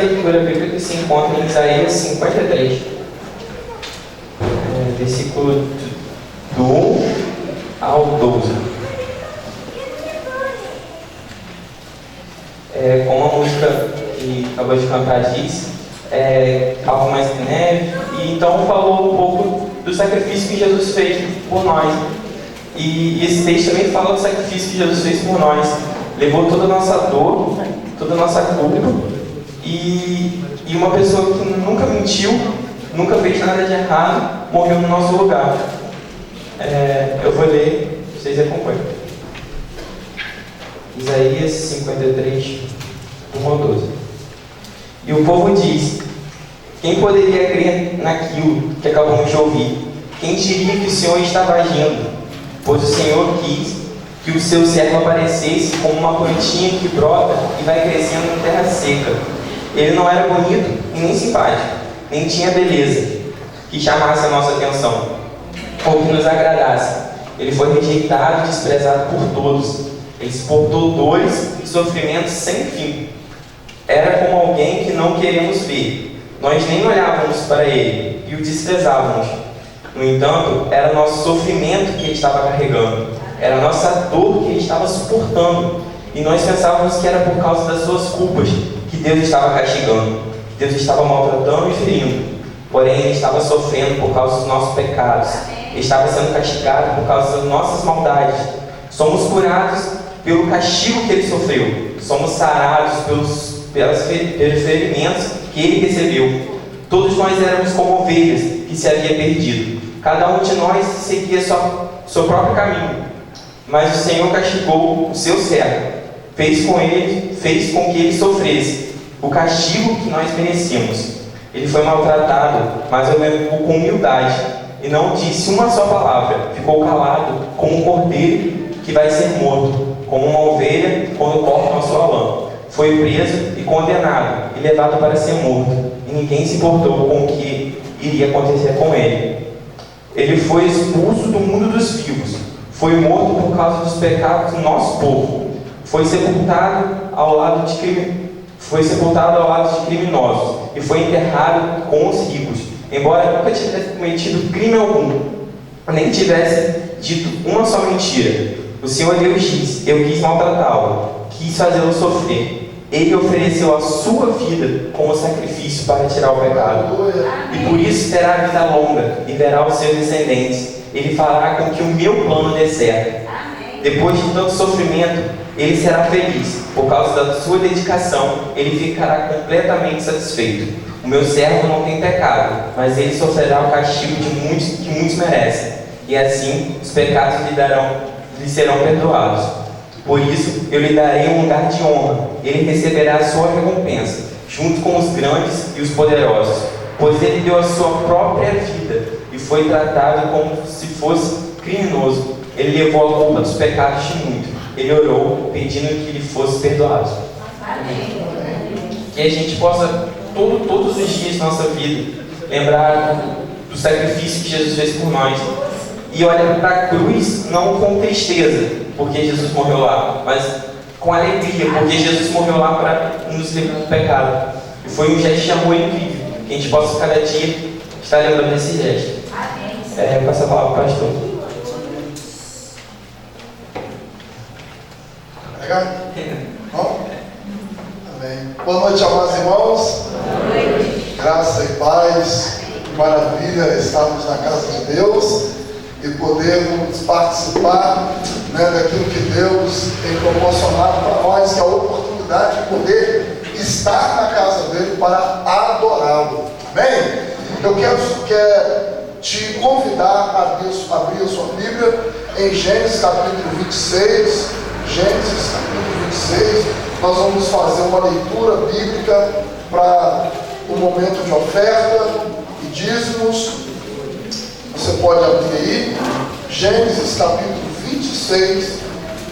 leitura bíblica se encontra em Isaías 53, versículo do 1 ao 12. Como a música que acabou de cantar diz, algo mais que neve, e então falou um pouco do sacrifício que Jesus fez por nós. E esse texto também fala do sacrifício que Jesus fez por nós. Levou toda a nossa dor, toda a nossa culpa, e uma pessoa que nunca mentiu, nunca fez nada de errado, morreu no nosso lugar. Eu vou ler, vocês acompanham. Isaías 53, 1 ao 12. E o povo diz: quem poderia crer naquilo que acabamos de ouvir? Quem diria que o Senhor estava agindo? Pois o Senhor quis que o seu servo aparecesse como uma plantinha que brota e vai crescendo em terra seca. Ele não era bonito e nem simpático, nem tinha beleza que chamasse a nossa atenção, ou que nos agradasse. Ele foi rejeitado e desprezado por todos. Ele suportou dores e sofrimentos sem fim. Era como alguém que não queremos ver. Nós nem olhávamos para ele e o desprezávamos. No entanto, era o nosso sofrimento que ele estava carregando. Era a nossa dor que ele estava suportando. E nós pensávamos que era por causa das suas culpas que Deus estava castigando, que Deus estava maltratando e ferindo. Porém, ele estava sofrendo por causa dos nossos pecados. Ele estava sendo castigado por causa das nossas maldades. Somos curados pelo castigo que ele sofreu. Somos sarados pelos ferimentos que ele recebeu. Todos nós éramos como ovelhas que se havia perdido. Cada um de nós seguia seu próprio caminho. Mas o Senhor castigou o seu servo. Fez com que ele sofresse o castigo que nós merecíamos. Ele foi maltratado, mas o levou com humildade e não disse uma só palavra. Ficou calado como um cordeiro que vai ser morto, como uma ovelha quando cortam a sua lã. Foi preso e condenado e levado para ser morto, e ninguém se importou com o que iria acontecer com ele. Ele foi expulso do mundo dos vivos, foi morto por causa dos pecados do nosso povo, foi sepultado ao lado de criminosos e foi enterrado com os ricos. Embora nunca tivesse cometido crime algum, nem tivesse dito uma só mentira, o Senhor Deus diz: eu quis maltratá-lo, quis fazê-lo sofrer. Ele ofereceu a sua vida como sacrifício para tirar o pecado. E por isso terá vida longa e verá os seus descendentes. Ele fará com que o meu plano dê certo. Depois de tanto sofrimento, ele será feliz. Por causa da sua dedicação, ele ficará completamente satisfeito. O meu servo não tem pecado, mas ele sofrerá o castigo que muitos merecem. E assim, os pecados lhe serão perdoados. Por isso, eu lhe darei um lugar de honra. Ele receberá a sua recompensa, junto com os grandes e os poderosos. Pois ele deu a sua própria vida e foi tratado como se fosse criminoso. Ele levou a culpa dos pecados de muito. Ele orou, pedindo que lhe fosse perdoado. Amém. Que a gente possa, todos os dias da nossa vida, lembrar do sacrifício que Jesus fez por nós. E olhar para a cruz, não com tristeza, porque Jesus morreu lá, mas com alegria, porque Jesus morreu lá para nos livrar do pecado. E foi um gesto de amor incrível, que a gente possa cada dia estar lembrando desse gesto. Passa a palavra para o pastor. Obrigado. Bom? Amém. Boa noite, amados irmãos. Boa noite. Graça e paz. Que maravilha estarmos na casa de Deus e podermos participar, daquilo que Deus tem proporcionado para nós, que é a oportunidade de poder estar na casa dele para adorá-lo. Amém? Eu quero te convidar a abrir a sua Bíblia em Gênesis capítulo 26. Gênesis capítulo 26. Nós vamos fazer uma leitura bíblica para o momento de oferta e dízimos. Você pode abrir aí, Gênesis capítulo 26,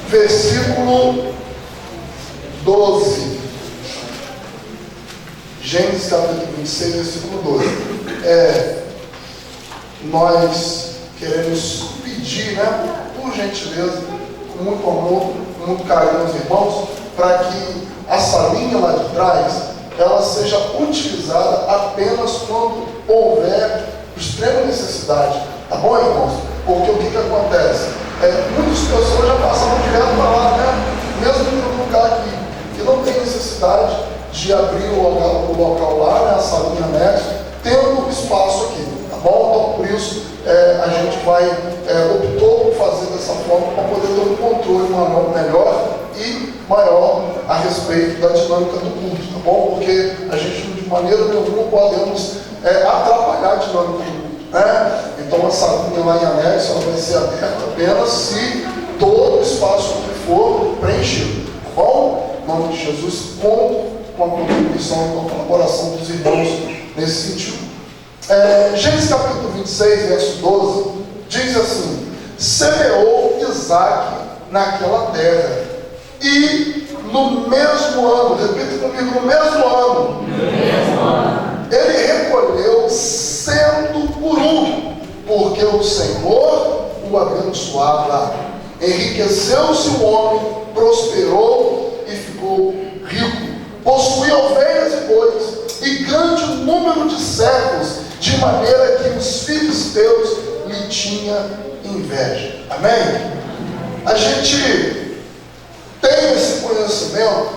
versículo 12. Gênesis capítulo 26, versículo 12. Nós queremos pedir, por gentileza, com muito amor, com muito carinho aos irmãos, para que a salinha lá de trás ela seja utilizada apenas quando houver extrema necessidade. Tá bom, irmãos? Porque o que acontece? Muitas pessoas já passaram direto para lá, né? Mesmo em um lugar que não tem necessidade de abrir o local lá, né? A salinha anexa, tendo espaço aqui, tá bom? Então, por isso, a gente optou por fazer dessa forma para poder ter um controle melhor e maior a respeito da dinâmica do culto, tá bom? Porque a gente, de maneira nenhuma, podemos atrapalhar a dinâmica do culto, né? Então, a salinha lá em anexo, ela vai ser aberta apenas se todo o espaço que for preenchido, tá bom? Em nome de Jesus, com a contribuição, com a colaboração dos irmãos nesse sentido. Gênesis capítulo 26, verso 12, diz assim: semeou Isaac naquela terra, e no mesmo ano, repita comigo, no mesmo ano, ele recolheu 100 por 1, porque o Senhor o abençoava. Enriqueceu-se o homem, prosperou e ficou rico, possuía ovelhas e bois, e grande número de servos, de maneira que os filisteus lhe tinham inveja. Amém? A gente tem esse conhecimento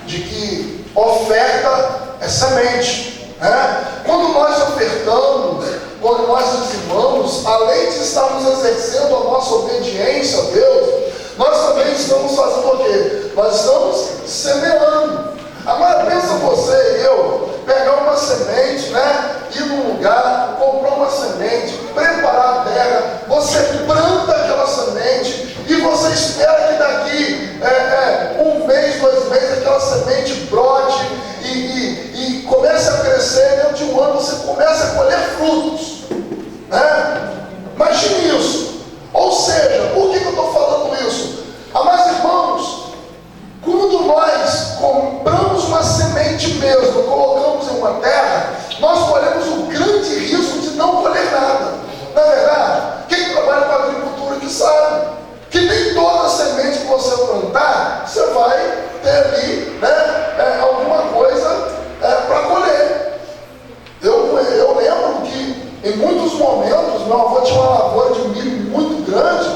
de que oferta é semente, né? Quando nós ofertamos, quando nós dizimamos, além de estarmos exercendo a nossa obediência a Deus, nós também estamos fazendo o quê? Nós estamos semeando. Agora pensa você e eu pegar uma semente, né? Ir num lugar, comprar uma semente, preparar a terra, você planta aquela semente e você espera que daqui um mês, 2 meses, aquela semente brote e comece a crescer. Dentro de um ano você começa a colher frutos, né? Imagine isso. Ou seja, por que eu estou falando isso? Amados irmãos, quando nós compramos uma semente mesmo, colocamos em uma terra, nós corremos o grande risco de não colher nada. Na verdade, quem trabalha com agricultura que sabe que nem toda semente que você plantar, você vai ter ali, né, alguma coisa para colher. Eu lembro que em muitos momentos meu avô tinha uma lavoura de milho muito grande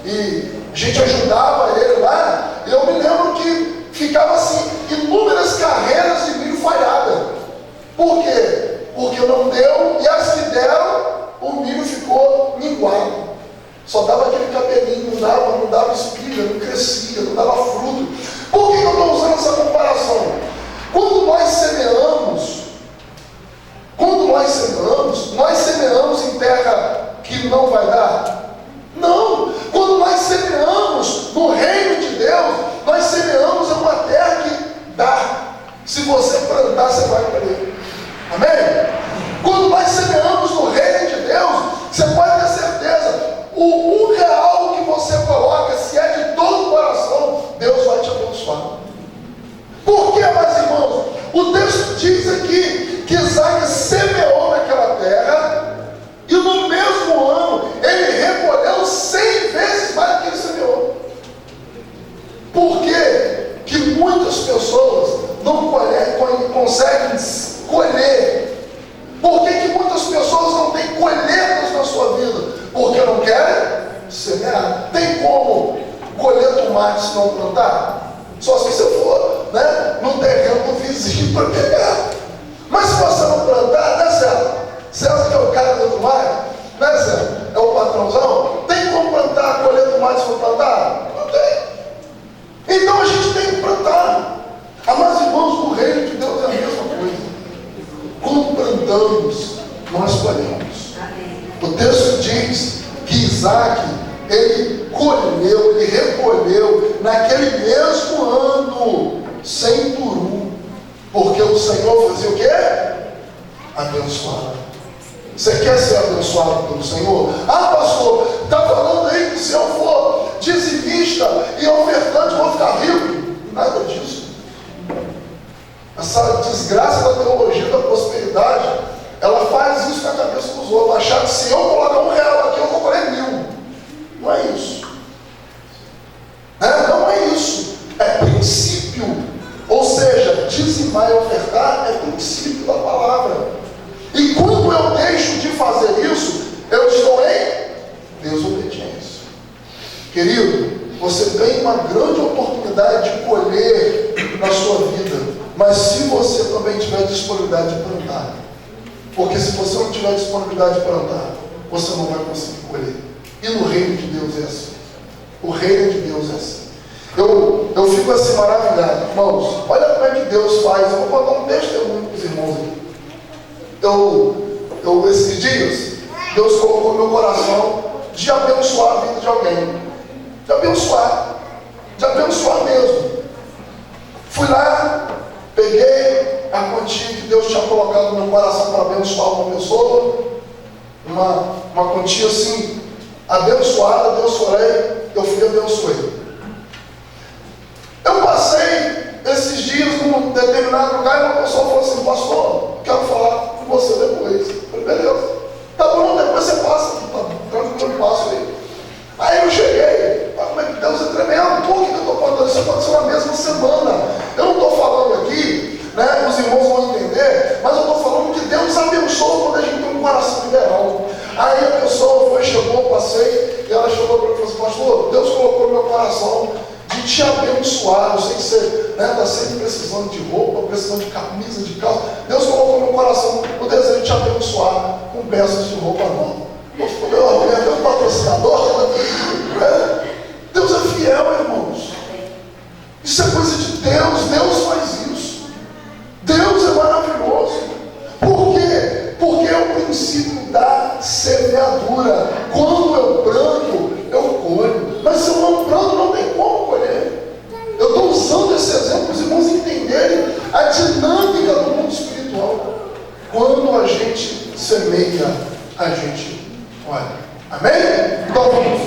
e a gente ajudava ele lá, e eu me lembro que ficava assim, inúmeras carreiras de milho falhada. Por quê? Porque não deu, e as que deram, o milho ficou minguado. Só dava aquele cabelinho, não dava espiga, não crescia, não dava fruto. Por que eu estou usando essa comparação? Quando nós semeamos em terra que não vai dar? Não. Quando nós semeamos no reino de Deus, nós semeamos em uma terra que dá. Se você plantar, você vai colher. Amém? Quando nós semeamos no reino de Deus, você pode ter certeza, o R$1 que você coloca, se é de todo o coração, Deus vai te abençoar. Por quê, meus irmãos? O texto diz aqui que Isaac semeou naquela terra, e no mesmo ano ele recolheu 100 vezes mais do que ele semeou. Por quê? Que muitas pessoas não conseguem colher. Por que muitas pessoas não têm colheitas na sua vida? Porque não querem semear. Tem como colher tomate se não plantar? Só se você for, né, no terreno do vizinho para pegar. Mas se você não plantar, né, César? César que é o cara do tomate, né, César? É o patrãozão. Tem como plantar, colher tomate se não plantar? Não tem. Então a gente tem que plantar. Amados irmãos, no reino de Deus é a mesma coisa. Quando plantamos, nós colhemos. O texto diz que Isaac, ele colheu, ele recolheu naquele mesmo ano 100 por 1, porque o Senhor fazia o quê? Abençoar. Você quer ser abençoado pelo Senhor? Ah, pastor, está falando aí que se eu for dizimista e ofertante, vou ficar rico? Nada disso. Essa desgraça da teologia da prosperidade, ela faz isso na cabeça dos outros, achar que se eu colocar R$1 aqui, eu vou colher 1000. Não é isso. Não é isso. É princípio. Ou seja, dizimar e ofertar ofertar é princípio da palavra. E quando eu deixo de fazer isso, eu estou em desobediência. Querido, você tem uma grande oportunidade de colher na sua vida, mas se você também tiver disponibilidade de plantar, porque se você não tiver disponibilidade de plantar, você não vai conseguir colher. E no reino de Deus é assim. O reino de Deus é assim. Eu fico assim maravilhado, irmãos. Olha como é que Deus faz. Eu vou contar um testemunho para os irmãos aqui. Esses dias, Deus colocou no meu coração de abençoar a vida de alguém. De abençoar mesmo. Fui lá, peguei a quantia que Deus tinha colocado no meu coração para abençoar uma pessoa, uma quantia assim, abençoada. Deus falei, eu fui e abençoei. Eu passei esses dias num determinado lugar e uma pessoa falou assim: pastor, quero falar com você depois. Eu falei, beleza, tá bom, depois você passa, tá tranquilo, eu passo aí. Aí eu cheguei, como é que Deus é tremendo, por que eu estou falando isso? Aconteceu na mesma semana. Eu não estou falando aqui, né, os irmãos vão entender, mas eu estou falando que Deus abençoa quando a gente tem um coração liberal. Aí a pessoa chegou, passei, e ela chegou para mim e falou assim: pastor, Deus colocou no meu coração de te abençoar. Eu sei que você está sempre precisando de roupa, precisando de camisa, de calça. Deus colocou no meu coração o desejo de te abençoar com peças de roupa nova. Meu patrocinador, né? Deus é fiel, irmãos. Isso é coisa de Deus. Deus faz isso. Deus é maravilhoso. Por quê? Porque é o princípio da semeadura. Quando eu planto, eu colho. Mas se eu não planto, não tem como colher. Eu estou usando esse exemplo para os irmãos entenderem a dinâmica do mundo espiritual. Quando a gente semeia, a gente olha. Amém? Então vamos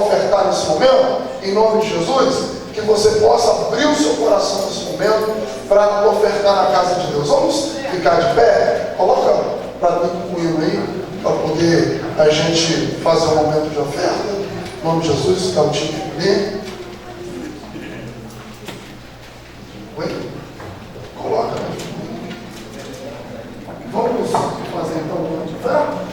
ofertar nesse momento, em nome de Jesus, que você possa abrir o seu coração nesse momento para ofertar na casa de Deus. Vamos ficar de pé? Coloca para mim com ele aí, para poder a gente fazer um momento de oferta. Em nome de Jesus, está o time ali. Oi? Coloca. Vamos fazer então um momento de oferta?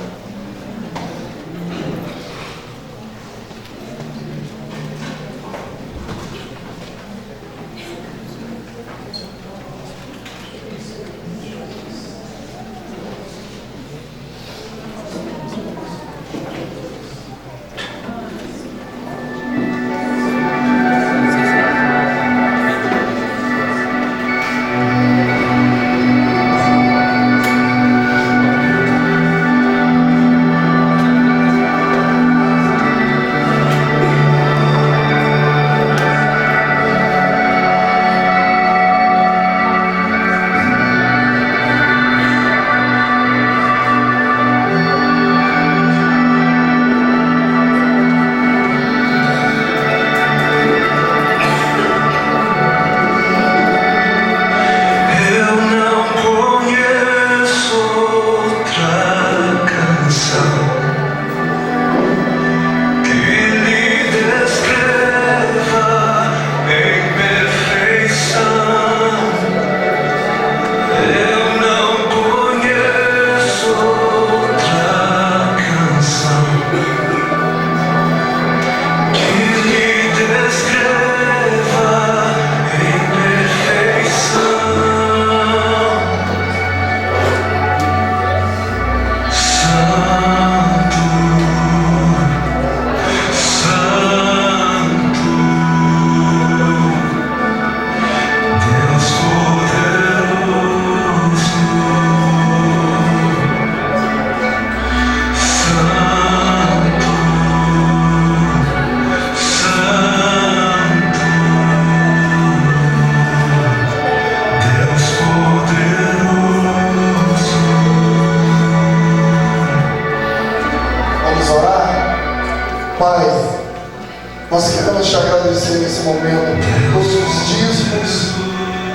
Nós queremos te agradecer nesse momento por todos os dízimos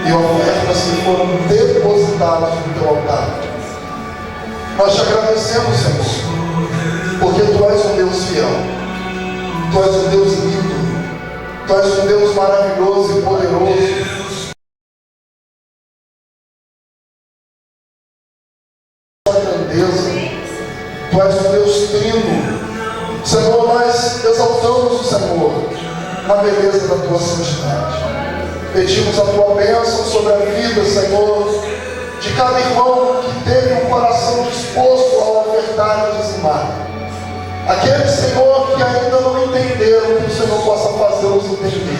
e ofertas que foram depositadas no teu altar. Nós te agradecemos, Senhor, porque tu és um Deus fiel, tu és um Deus lindo, tu és um Deus maravilhoso e poderoso. grandeza. Tu és o Deus trino. Senhor, nós exaltamos o Senhor na beleza da tua santidade. Pedimos a tua bênção sobre a vida, Senhor, de cada irmão que teve um coração disposto a ofertar e dizimar. Aqueles, Senhor, que ainda não entenderam, que o Senhor possa fazê-los entender.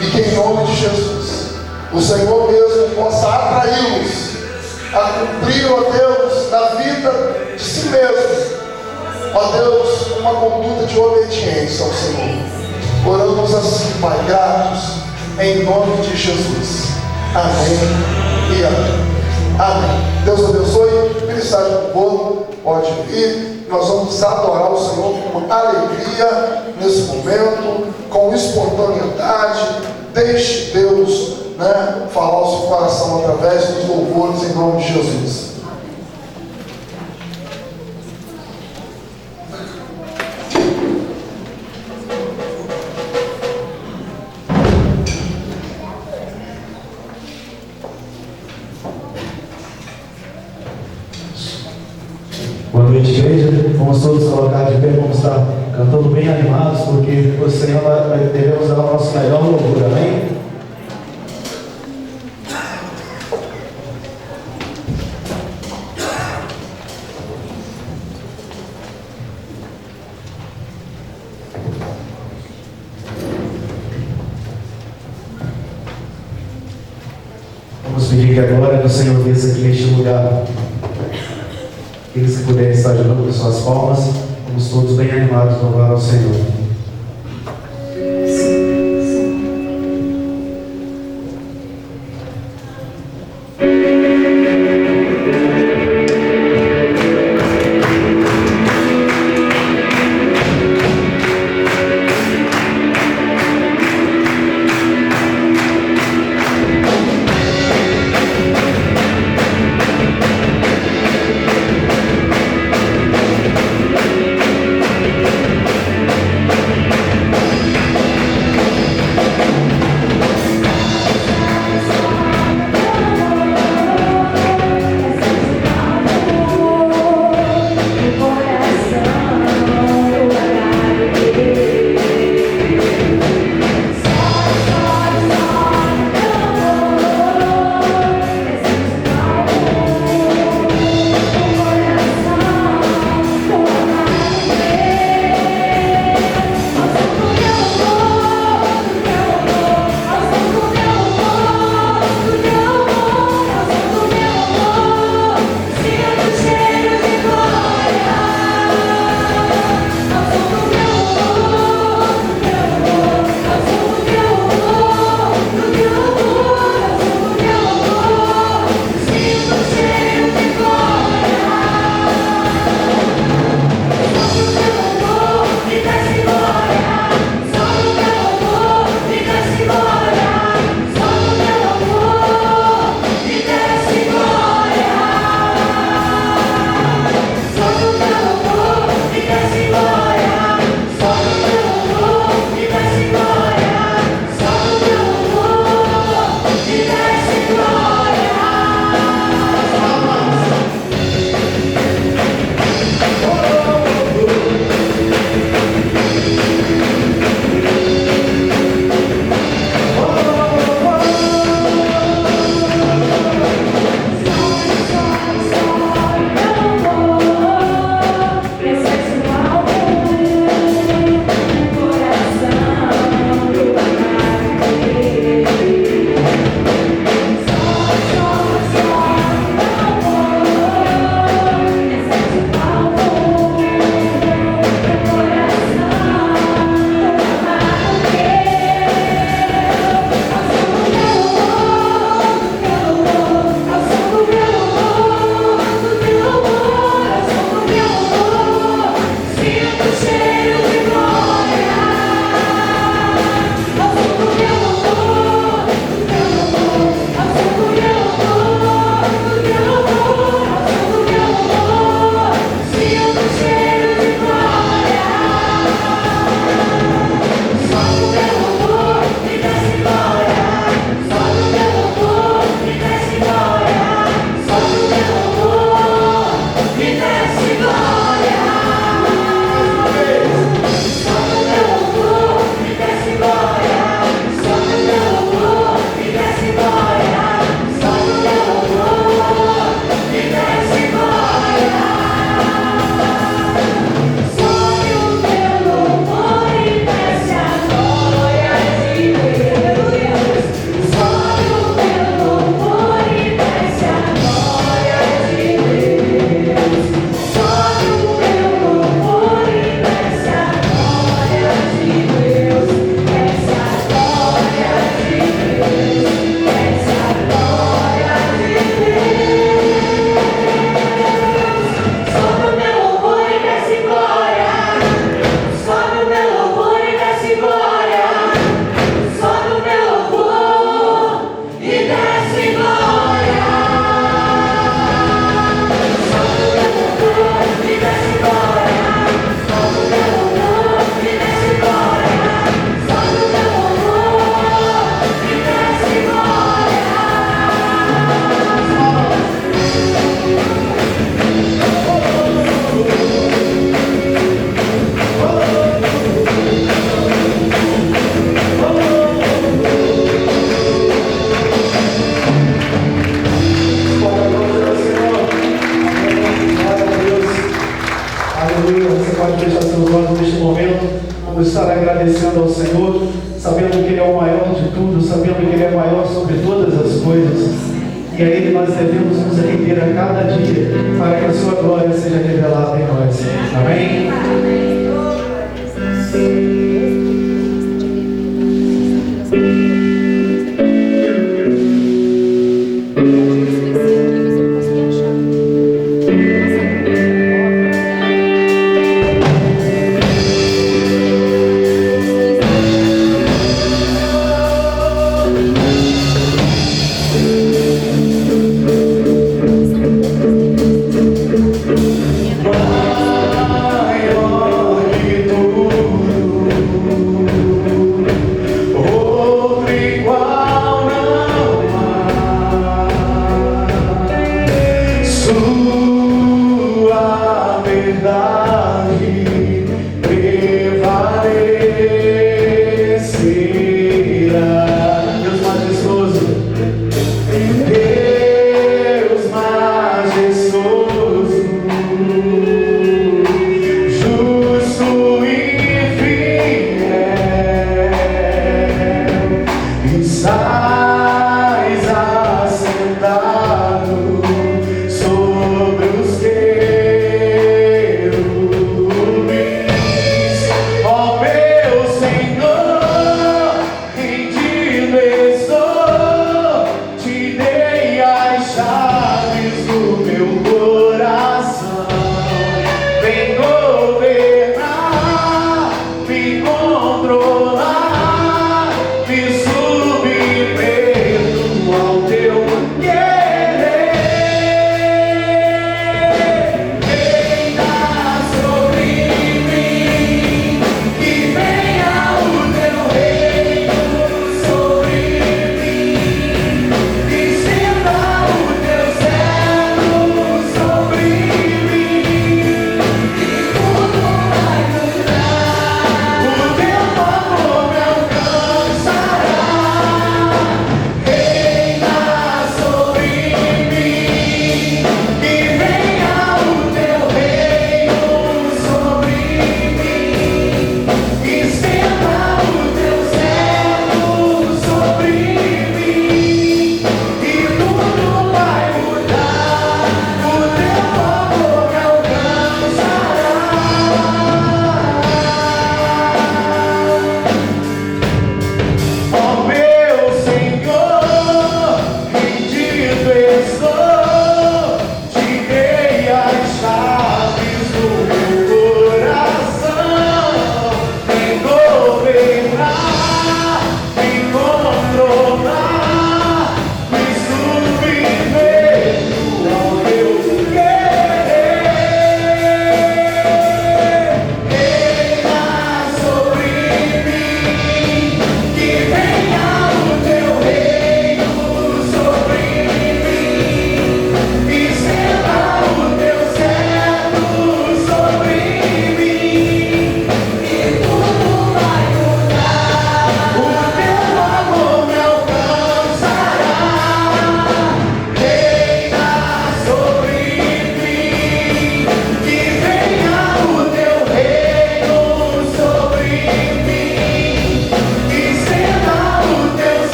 E que em nome de Jesus, o Senhor mesmo possa atraí-los a cumprir, ó Deus, na vida de si mesmo, ó Deus, uma conduta de obediência ao Senhor. Oramos assim, Pai, gratos, em nome de Jesus. Amém e amém. Amém. Deus abençoe. Ministério do Povo, pode vir. Nós vamos adorar o Senhor com alegria nesse momento, com espontaneidade. Deixe Deus, falar ao seu coração através dos louvores em nome de Jesus. Boa noite, igreja. Vamos todos colocar de pé, vamos estar cantando bem animados, porque o Senhor devemos dar o nosso melhor louvor, amém? Vamos pedir que a glória do Senhor desça aqui neste lugar. Aqueles que puderem estar ajudando com suas palmas, vamos todos bem animados louvar ao Senhor. estar agradecendo ao Senhor, sabendo que Ele é o maior de tudo, sabendo que Ele é maior sobre todas as coisas. E a Ele nós devemos nos render a cada dia, para que a Sua glória seja revelada em nós. Amém?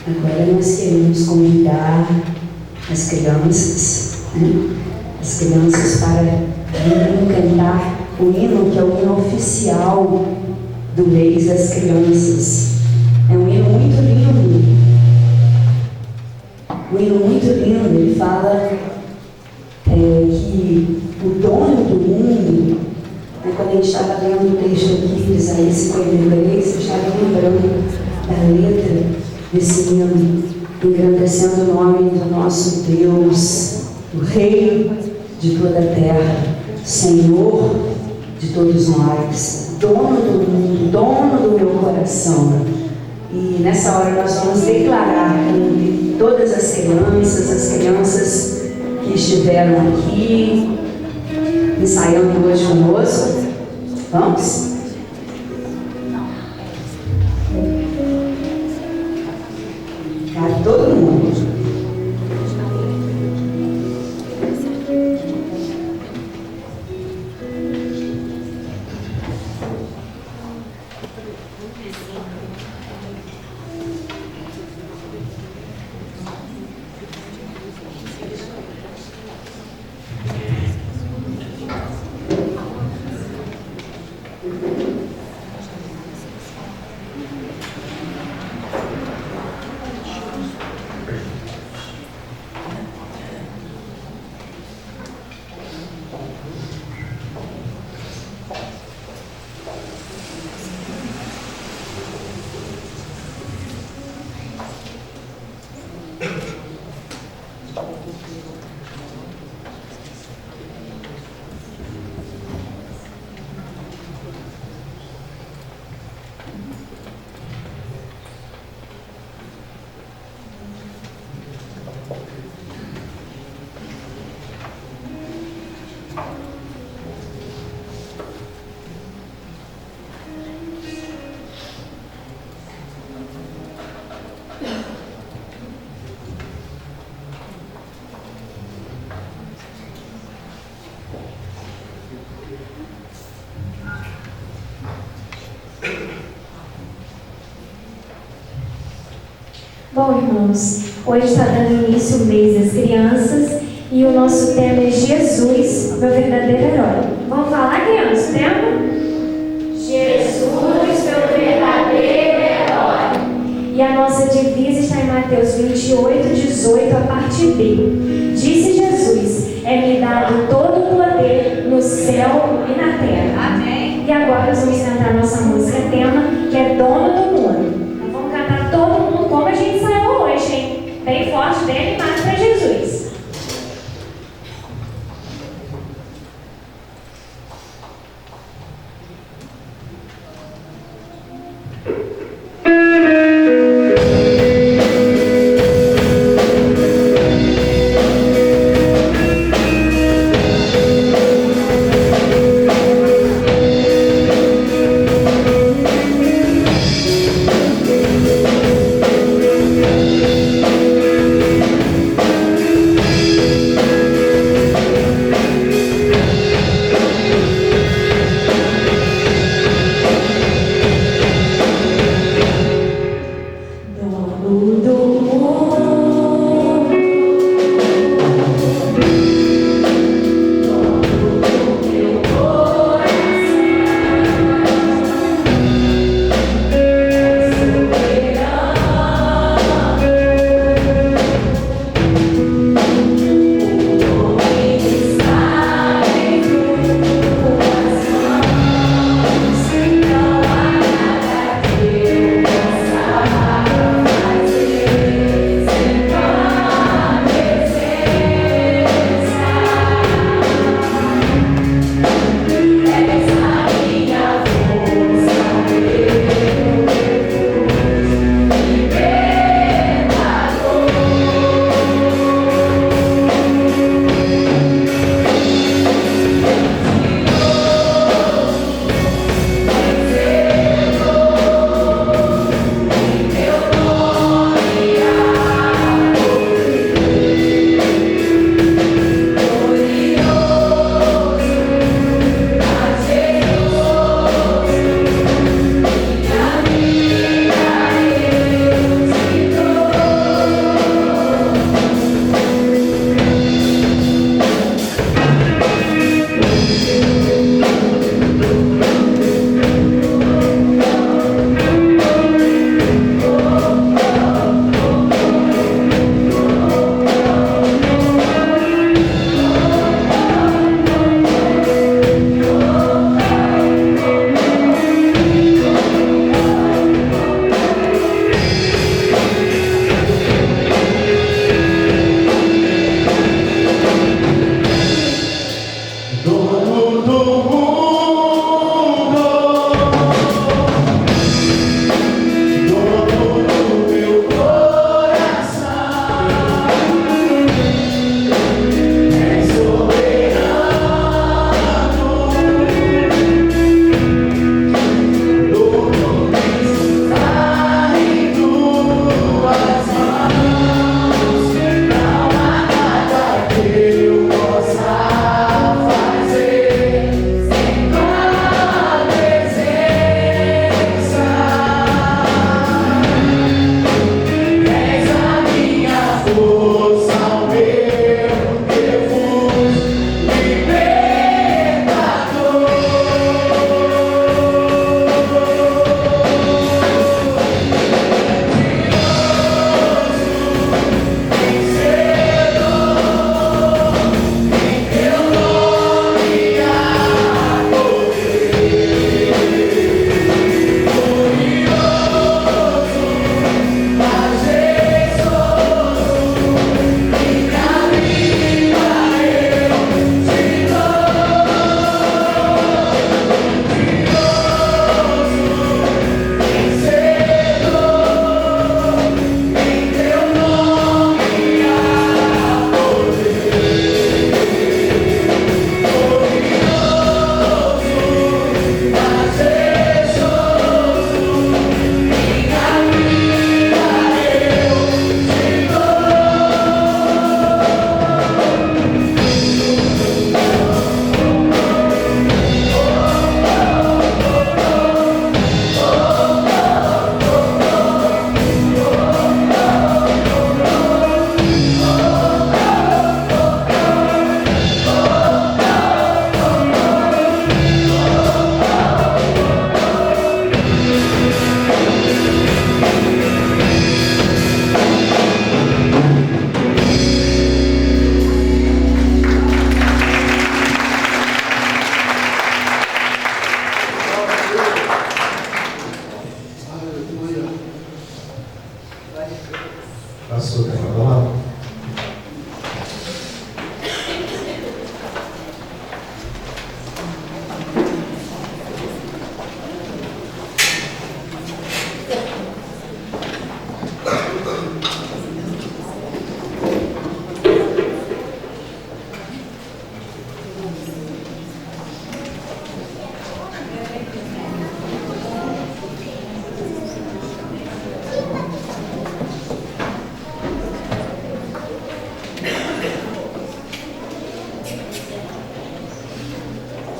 Agora nós queremos convidar as crianças, as crianças para virem cantar o hino que é o hino oficial do mês das crianças. É um hino muito lindo. Um hino muito lindo. Ele fala que o dono do mundo Quando a gente estava lendo o texto aqui, Isaías 53, eu estava lembrando da letra desse hino, engrandecendo o nome do nosso Deus, o Rei de toda a terra, Senhor de todos nós, dono do mundo, dono do meu coração. E nessa hora nós vamos declarar com todas as crianças que estiveram aqui, ensaiando hoje conosco. Vamos? Para todo mundo. Bom, irmãos, hoje está dando início o mês das crianças e o nosso tema é Jesus, meu verdadeiro herói. Vamos falar, crianças, o tema? Jesus, meu verdadeiro herói. E a nossa divisa está em Mateus 28, 18, a parte B. Disse Jesus, é-me dado todo o poder no céu e na terra. Amém. E agora nós vamos cantar nossa música tema, que é Dono do Mundo. Nós vamos cantar todo mundo como a gente saiu hoje, hein? Bem forte, bem animado para Jesus.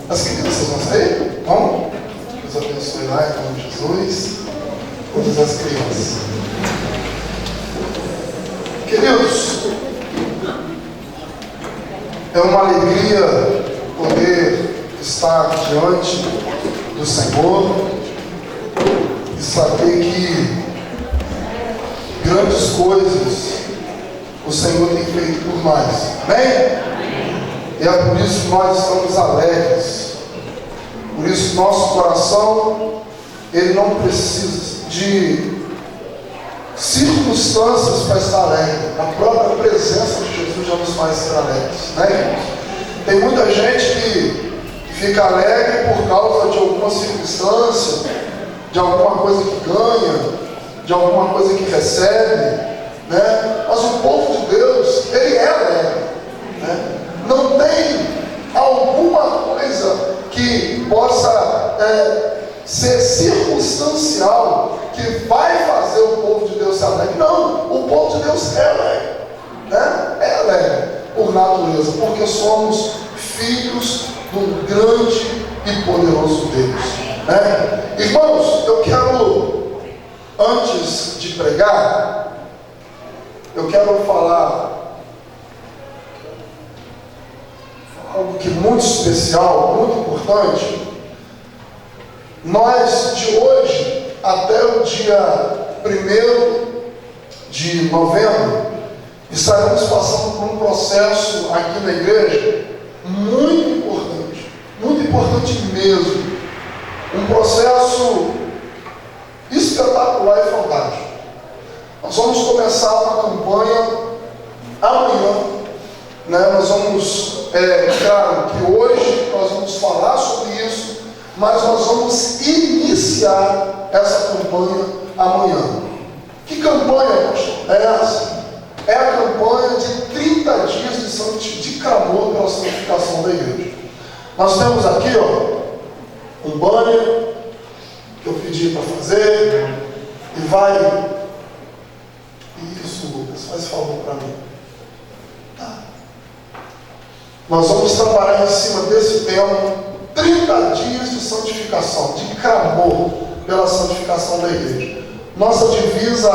As crianças vão sair? Vamos? Deus abençoe lá em nome de Jesus. Todas as crianças. Queridos, é uma alegria poder estar diante do Senhor e saber que grandes coisas o Senhor tem feito por nós. Amém? E é por isso que nós estamos alegres. Por isso nosso coração, ele não precisa de circunstâncias para estar alegre. A própria presença de Jesus já nos faz ser alegres, né? Tem muita gente que fica alegre por causa de alguma circunstância, de alguma coisa que ganha, de alguma coisa que recebe, né? Mas o povo de Deus, ele é alegre, né? Não tem alguma coisa que possa ser circunstancial que vai fazer o povo de Deus ser alegre. Não, o povo de Deus é alegre, né? É alegre por natureza, porque somos filhos do grande e poderoso Deus, né? Irmãos, eu quero, antes de pregar, eu quero falar algo que é muito especial, muito importante. Nós, de hoje até o dia 1º de novembro, estaremos passando por um processo aqui na igreja muito importante mesmo. Um processo espetacular e fantástico. Nós vamos começar uma campanha amanhã, né? Nós vamos, claro que hoje nós vamos falar sobre isso, mas nós vamos iniciar essa campanha amanhã. Que campanha, pastor? É essa? É a campanha de 30 dias de clamor pela santificação da igreja. Nós temos aqui, ó, um banner que eu pedi para fazer, e vai. Isso, Lucas, faz favor para mim. Tá. Nós vamos trabalhar em cima desse tema, 30 dias de santificação, de clamor pela santificação da igreja. Nossa divisa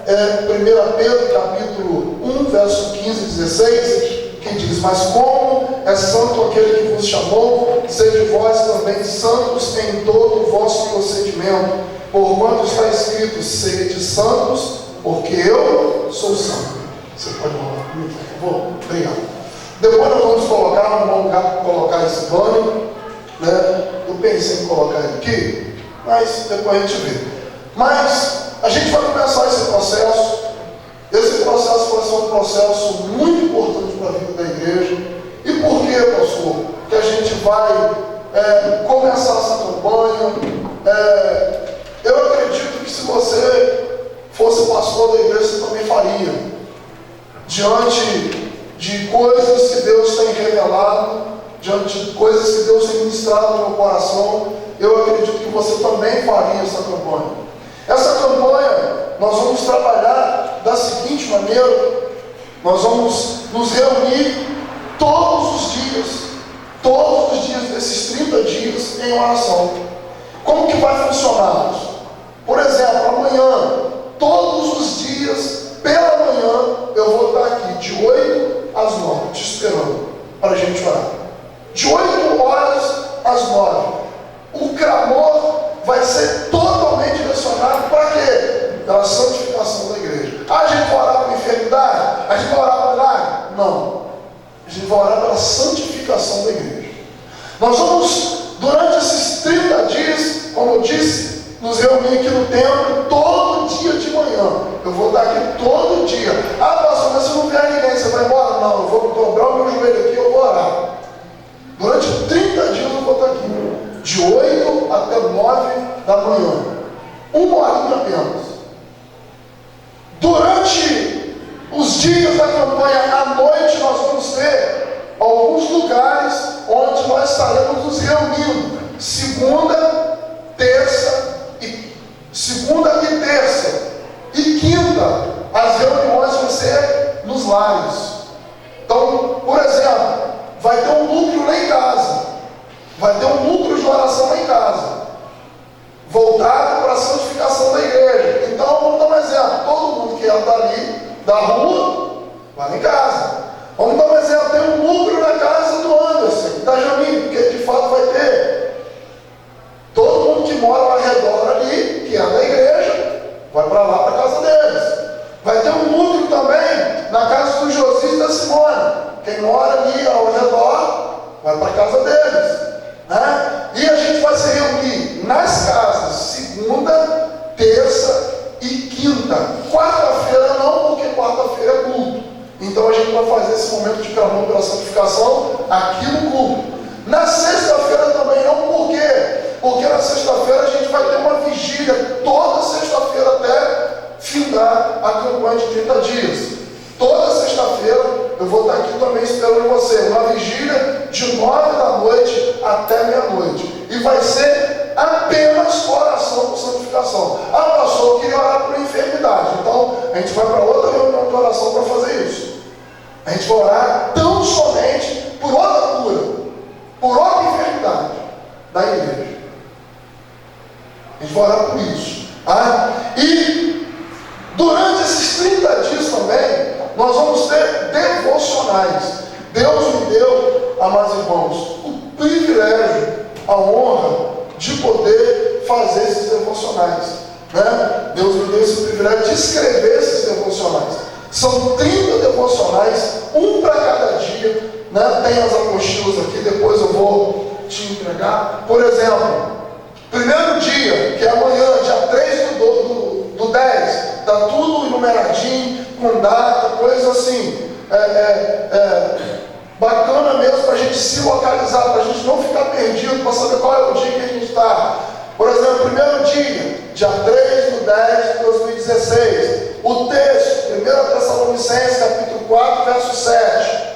é 1 Pedro capítulo 1, verso 15 e 16, que diz: mas como é santo aquele que vos chamou, sede vós também santos em todo o vosso procedimento, porquanto está escrito: sede santos, porque eu sou santo. Você pode falar comigo, por favor? Obrigado. Depois nós vamos colocar, num bom lugar para colocar esse banner, né? Eu pensei em colocar ele aqui, mas depois a gente vê. Mas a gente vai começar esse processo. Esse processo vai ser um processo muito importante para a vida da igreja. E por que, pastor? Que a gente vai começar essa campanha. Eu acredito que se você fosse pastor da igreja, você também faria. Diante de coisas que Deus tem revelado, diante de coisas que Deus tem ministrado no meu coração, eu acredito que você também faria essa campanha. Essa campanha nós vamos trabalhar da seguinte maneira: nós vamos nos reunir todos os dias desses 30 dias em oração. Como que vai funcionar isso? Por exemplo, amanhã, todos os dias, pela manhã, eu vou estar aqui de 8 às 9, te esperando para a gente orar. De 8 horas às 9. O clamor vai ser totalmente direcionado para quê? Pela santificação da igreja. A gente vai orar pela enfermidade? A gente vai orar pelo milagre? Não. A gente vai orar pela santificação da igreja. Nós vamos, durante esses 30 dias, como eu disse, nos reunir aqui no templo todo dia de manhã. Eu vou estar aqui todo dia. Ah, pastor, mas se não vier ninguém, você vai embora? Não, eu vou dobrar o meu joelho aqui e eu vou orar. Durante 30 dias eu vou estar aqui. De 8 até 9 da manhã. Uma horinha apenas. Durante os dias da campanha, à noite, nós vamos ter alguns lugares onde nós estaremos nos reunindo. Segunda e terça. E quinta, as reuniões vão ser nos lares. Então, por exemplo, vai ter um núcleo lá em casa. vai ter um núcleo de oração lá em casa, voltado para a santificação da igreja. Então, vamos dar um exemplo. Todo mundo que anda ali da rua, vai lá em casa. Vamos dar um exemplo. Tem um núcleo na casa do Anderson, da Jamile, porque de fato vai ter. Todo mundo que mora ao redor ali, que é da igreja, vai para lá, para a casa deles. Vai ter um núcleo também na casa do José e da Simone. Quem mora ali ao redor, vai para a casa deles. Né? E a gente vai se reunir nas casas, segunda, terça e quinta. Quarta-feira não, porque quarta-feira é culto. Então a gente vai fazer esse momento de clamor pela santificação aqui no culto. Na sexta-feira também não, por quê? Porque na sexta-feira a gente vai ter uma vigília, toda sexta-feira até findar a campanha de 30 dias. Toda sexta-feira eu vou estar aqui também esperando você. Uma vigília de 9 da noite até meia-noite. E vai ser apenas oração por santificação. Ah, pastor, eu queria orar por enfermidade. Então a gente vai para outra reunião de oração para fazer isso. A gente vai orar tão somente por outra cura, por outra enfermidade da igreja. A gente vai orar por isso. E durante esses 30 dias também, nós vamos ter devocionais. Deus me deu, amados irmãos, o privilégio, a honra de poder fazer esses devocionais. Né? Deus me deu esse privilégio de escrever esses devocionais. São 30 devocionais, um para cada dia. Né? Tem as apostilas aqui, depois eu vou te entregar. Por exemplo, primeiro dia, que é amanhã, dia 3 do 10, está tudo enumeradinho, com data, coisa assim, bacana mesmo para a gente se localizar, para a gente não ficar perdido, para saber qual é o dia que a gente está. Por exemplo, primeiro dia 3 do 10 de 2016, o texto, 1 Tessalonicenses, capítulo 4, verso 7.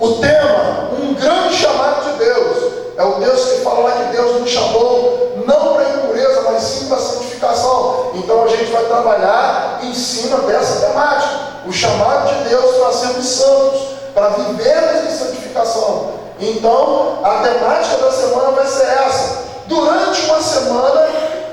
O tema, um grande chamado de Deus. É o Deus que fala lá que Deus nos chamou não para a impureza, mas sim para a santificação. Então a gente vai trabalhar em cima dessa temática. O chamado de Deus para sermos santos, para vivermos em santificação. Então a temática da semana vai ser essa. Durante uma semana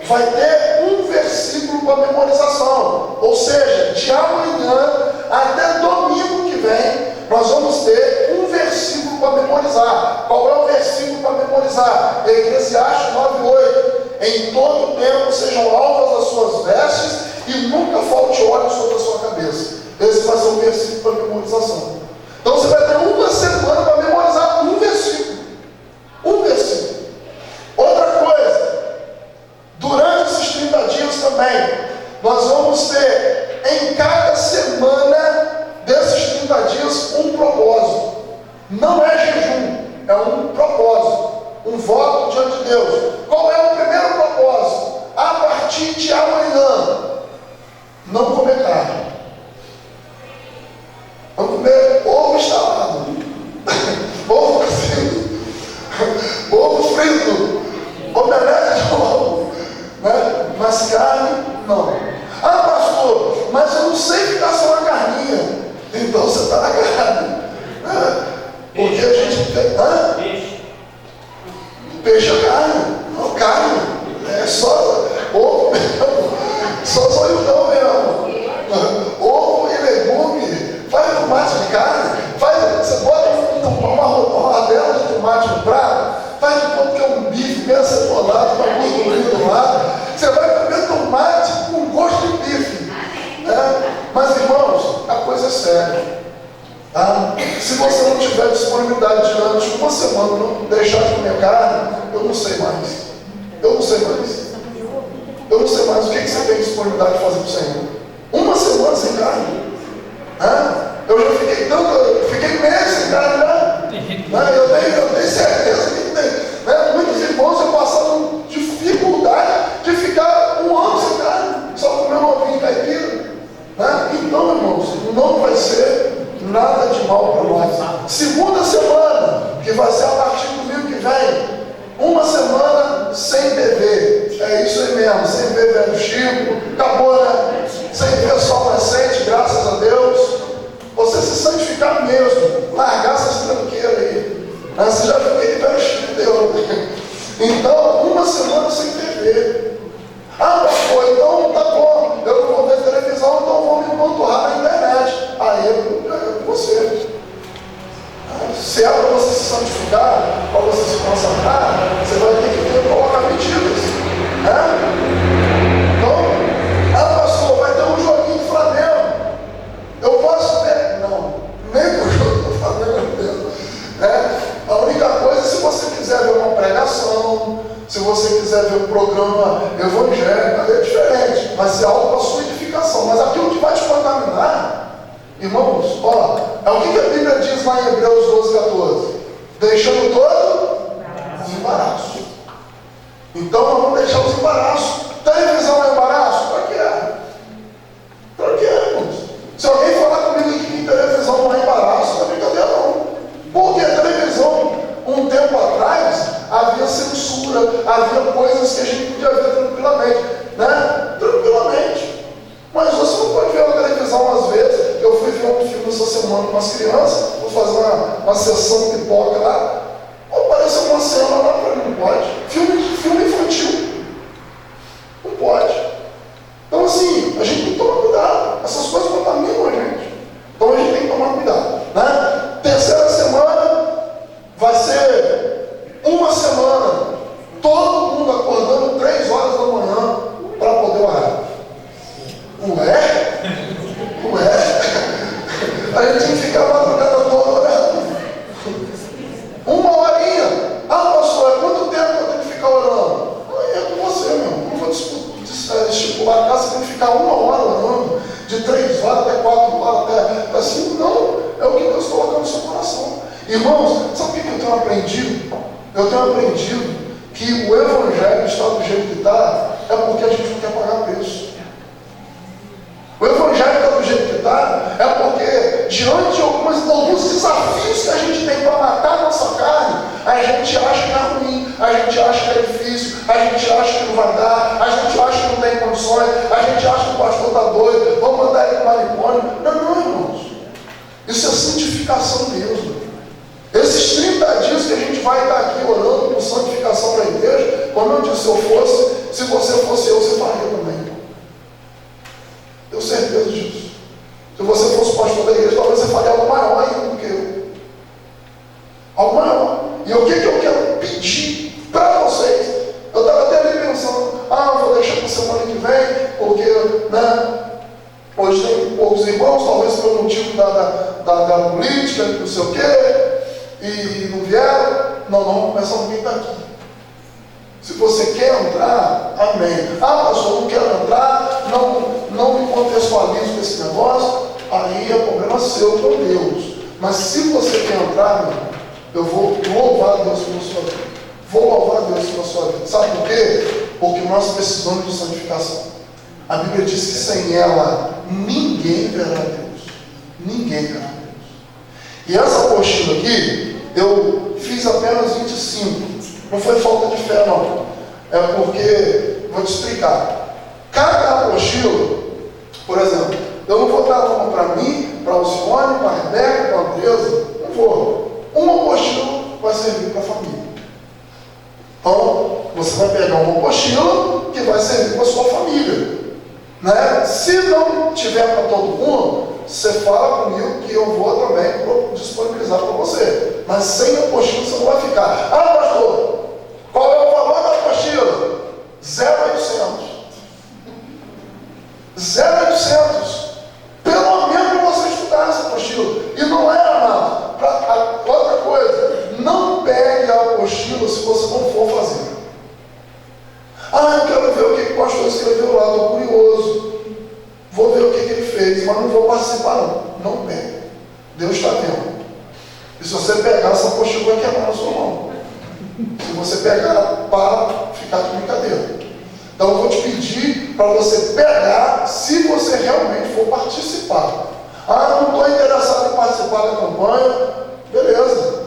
vai ter um versículo para memorização. Ou seja, de amanhã até domingo que vem, nós vamos ter um versículo para memorizar. Qual é o versículo para memorizar? Eclesiastes 9:8. Em todo tempo sejam alvas as suas vestes e nunca falte óleo sobre a sua cabeça. Esse vai ser o versículo para memorização. Então você vai ter uma semana para memorizar um versículo. Um versículo. Outra coisa, durante esses 30 dias também, nós vamos ter em cada semana desses 30 dias um propósito. Não é jejum, é um propósito, um voto diante de Deus. Qual é o primeiro propósito? A partir de amanhã, não comer carne. Vamos comer ovo instalado, ovo cozido, ovo frito, omelete de ovo, né? Mas carne, não. Ah, pastor, mas eu não sei ficar só na carninha. Então você está na carne. Porque a gente tem. Peixe é carne. Não, carne. É só ovo mesmo. Só não mesmo. Ovo e legume. Faz tomate de carne. Você bota uma rodela de tomate no prato. Faz de conta que é um bife bem acebolado, com a gordurinha do lado. Você vai comer tomate com gosto de bife. Né? Mas irmãos, a coisa é séria. Tá? Se você não tiver disponibilidade durante uma semana, não deixar de comer carne, eu não sei mais. Eu não sei mais. Eu não sei mais o que você tem disponibilidade de fazer para o Senhor. Uma semana sem carne. Eu já fiquei meses sem carne já. Eu tenho certeza que tem. Muitos irmãos já passaram dificuldade de ficar um ano sem carne, só comendo ovinho caipira. Então, irmãos, não vai ser nada de mal para nós. Segunda semana, que vai ser a partir do domingo que vem, uma semana sem beber. É isso aí mesmo, sem ver velho Chico, acabou, né? Sem ver sol nascente, graças a Deus. Você se santificar mesmo, largar essas tranqueiras aí. Você já viu que velho Chico deu Então, uma semana sem TV. Ah, pastor, então tá bom, eu não vou ver televisão, então eu vou me empanturrar na internet. Aí é com você. Se é para você se santificar, para você se consagrar, você vai ter que colocar medidas. Então, pastor, vai ter um joguinho do Flamengo. Eu posso ver? Não, nem o jogo do Flamengo mesmo. A única coisa é se você quiser ver uma pregação, se você quiser ver um programa evangélico, é diferente, vai ser algo para sua edificação. Mas aquilo que vai te contaminar, irmãos, é o que a Bíblia diz lá em Hebreus 12:14? Deixando todo os embaraços. Então não vamos deixar os embaraços. Televisão é embaraço? Para que é? Para que é, irmãos? Se alguém falar comigo que televisão não é embaraço, não é brincadeira não. Porque a televisão, um tempo atrás, havia censura, havia coisas que a gente podia ver tranquilamente, Tranquilamente. Mas você não pode ver na televisão às vezes. Eu fui ver um filme essa semana com as crianças, vou fazer uma sessão de pipoca lá. Apareceu uma cena lá para mim, não pode. Filme infantil. Não pode. Então assim, a gente tem que tomar cuidado. Essas coisas contaminam a gente. Então a gente tem que tomar cuidado. Terceira semana vai ser uma semana. Todo mundo acordando 3 horas da manhã para poder orar. Ué? A gente tem que ficar a madrugada toda orando. 1 horinha. Pastor, quanto tempo eu tenho que ficar orando? É com você, meu irmão. Não vou estipular cá, você tem que ficar 1 hora orando, de 3 horas até 4 horas, até 5. Não, é o que Deus colocou no seu coração. Irmãos, sabe o que eu tenho aprendido? Eu tenho aprendido que o Evangelho está do jeito que está, é porque a gente não quer pagar preço. O Evangelho está do jeito que está, é porque diante de alguns desafios que a gente tem para matar a nossa carne, a gente acha que é ruim, a gente acha que é difícil, a gente acha que não vai dar, a gente acha que não tem condições, a gente acha que o pastor está doido, vamos mandar ele para o manicômio. Não, irmãos. Isso é santificação mesmo. Esses 30 dias que a gente vai estar aqui orando por santificação da igreja, como eu disse, se você fosse eu, você faria também. Tenho certeza disso. Se você fosse pastor da igreja, talvez você faria algo maior ainda do que eu. Algo maior. E o que eu quero pedir para vocês? Eu estava até ali pensando, vou deixar para a semana que vem, porque, hoje tem poucos irmãos, talvez pelo motivo da política, não sei o quê, e não vieram. Não, vamos começar com quem está aqui. Se você quer entrar, amém. Pastor, não quero entrar, não me contextualizo com esse negócio, aí é problema seu com Deus. Mas se você quer entrar, meu, eu vou louvar a Deus pela sua vida. Vou louvar a Deus pela sua vida. Sabe por quê? Porque nós precisamos de santificação. A Bíblia diz que sem ela ninguém verá Deus. Ninguém verá Deus. E essa apostila aqui, eu fiz apenas 25. Não foi falta de fé, não. É porque, vou te explicar. Cada apostila, por exemplo, eu não vou dar uma para mim, para o Alcione, para a Rebeca, para a Andresa. Não vou. Uma apostila vai servir para a família. Então, você vai pegar uma apostila que vai servir para a sua família. Se não tiver para todo mundo, você fala comigo que eu vou também disponibilizar para você. Mas sem apostila você não vai ficar. Pastor, qual é o valor da apostila? 0,800. 0,800. Pelo menos você estudar essa apostila. E não é, amado. Outra coisa, não pegue a apostila se você não for fazer. Eu quero ver o que o pastor escreveu lá, estou curioso. Vou ver o que ele fez, mas não vou participar não. Não pegue. Deus está vendo. E se você pegar essa apostila, vai quebrar na sua mão. Se você pegar, para ficar de brincadeira. Então eu vou te pedir para você pegar, se você realmente for participar. Não estou interessado em participar da campanha, beleza.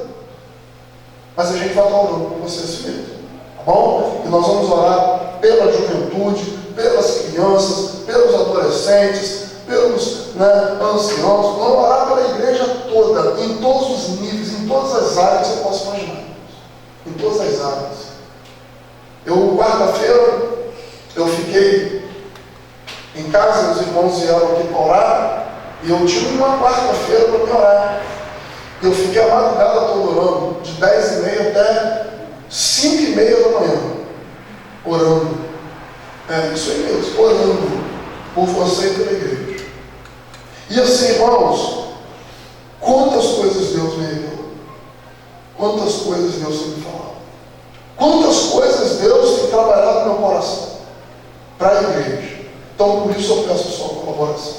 Mas a gente vai estar orando por você assim mesmo. Tá bom? E nós vamos orar pela juventude, pelas crianças, pelos adolescentes, pelos anciãos. Vamos orar pela igreja toda, em todos os níveis, em todas as áreas que você possa imaginar. Em todas as áreas. Quarta-feira, eu fiquei em casa, os irmãos vieram aqui para orar, e eu tive uma quarta-feira para me orar. Eu fiquei a madrugada toda orando, de 10h30 até 5h30 da manhã, orando. Isso aí mesmo, orando por você e pela igreja. E assim, irmãos, quantas coisas Deus me revelou, quantas coisas Deus tem me falado, quantas coisas Deus tem trabalhado no meu coração para a igreja. Então, por isso eu peço a sua colaboração.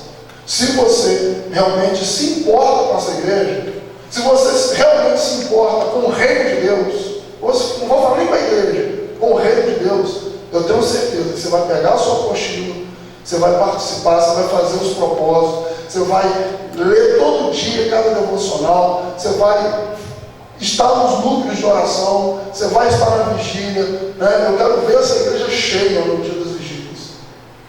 Se você realmente se importa com essa igreja, se você realmente se importa com o reino de Deus, não vou falar nem para a igreja, com o reino de Deus, eu tenho certeza que você vai pegar a sua apostila, você vai participar, você vai fazer os propósitos, você vai ler todo dia cada devocional, você vai estar nos núcleos de oração, você vai estar na vigília, né? Eu quero ver essa igreja cheia no dia das vigílias,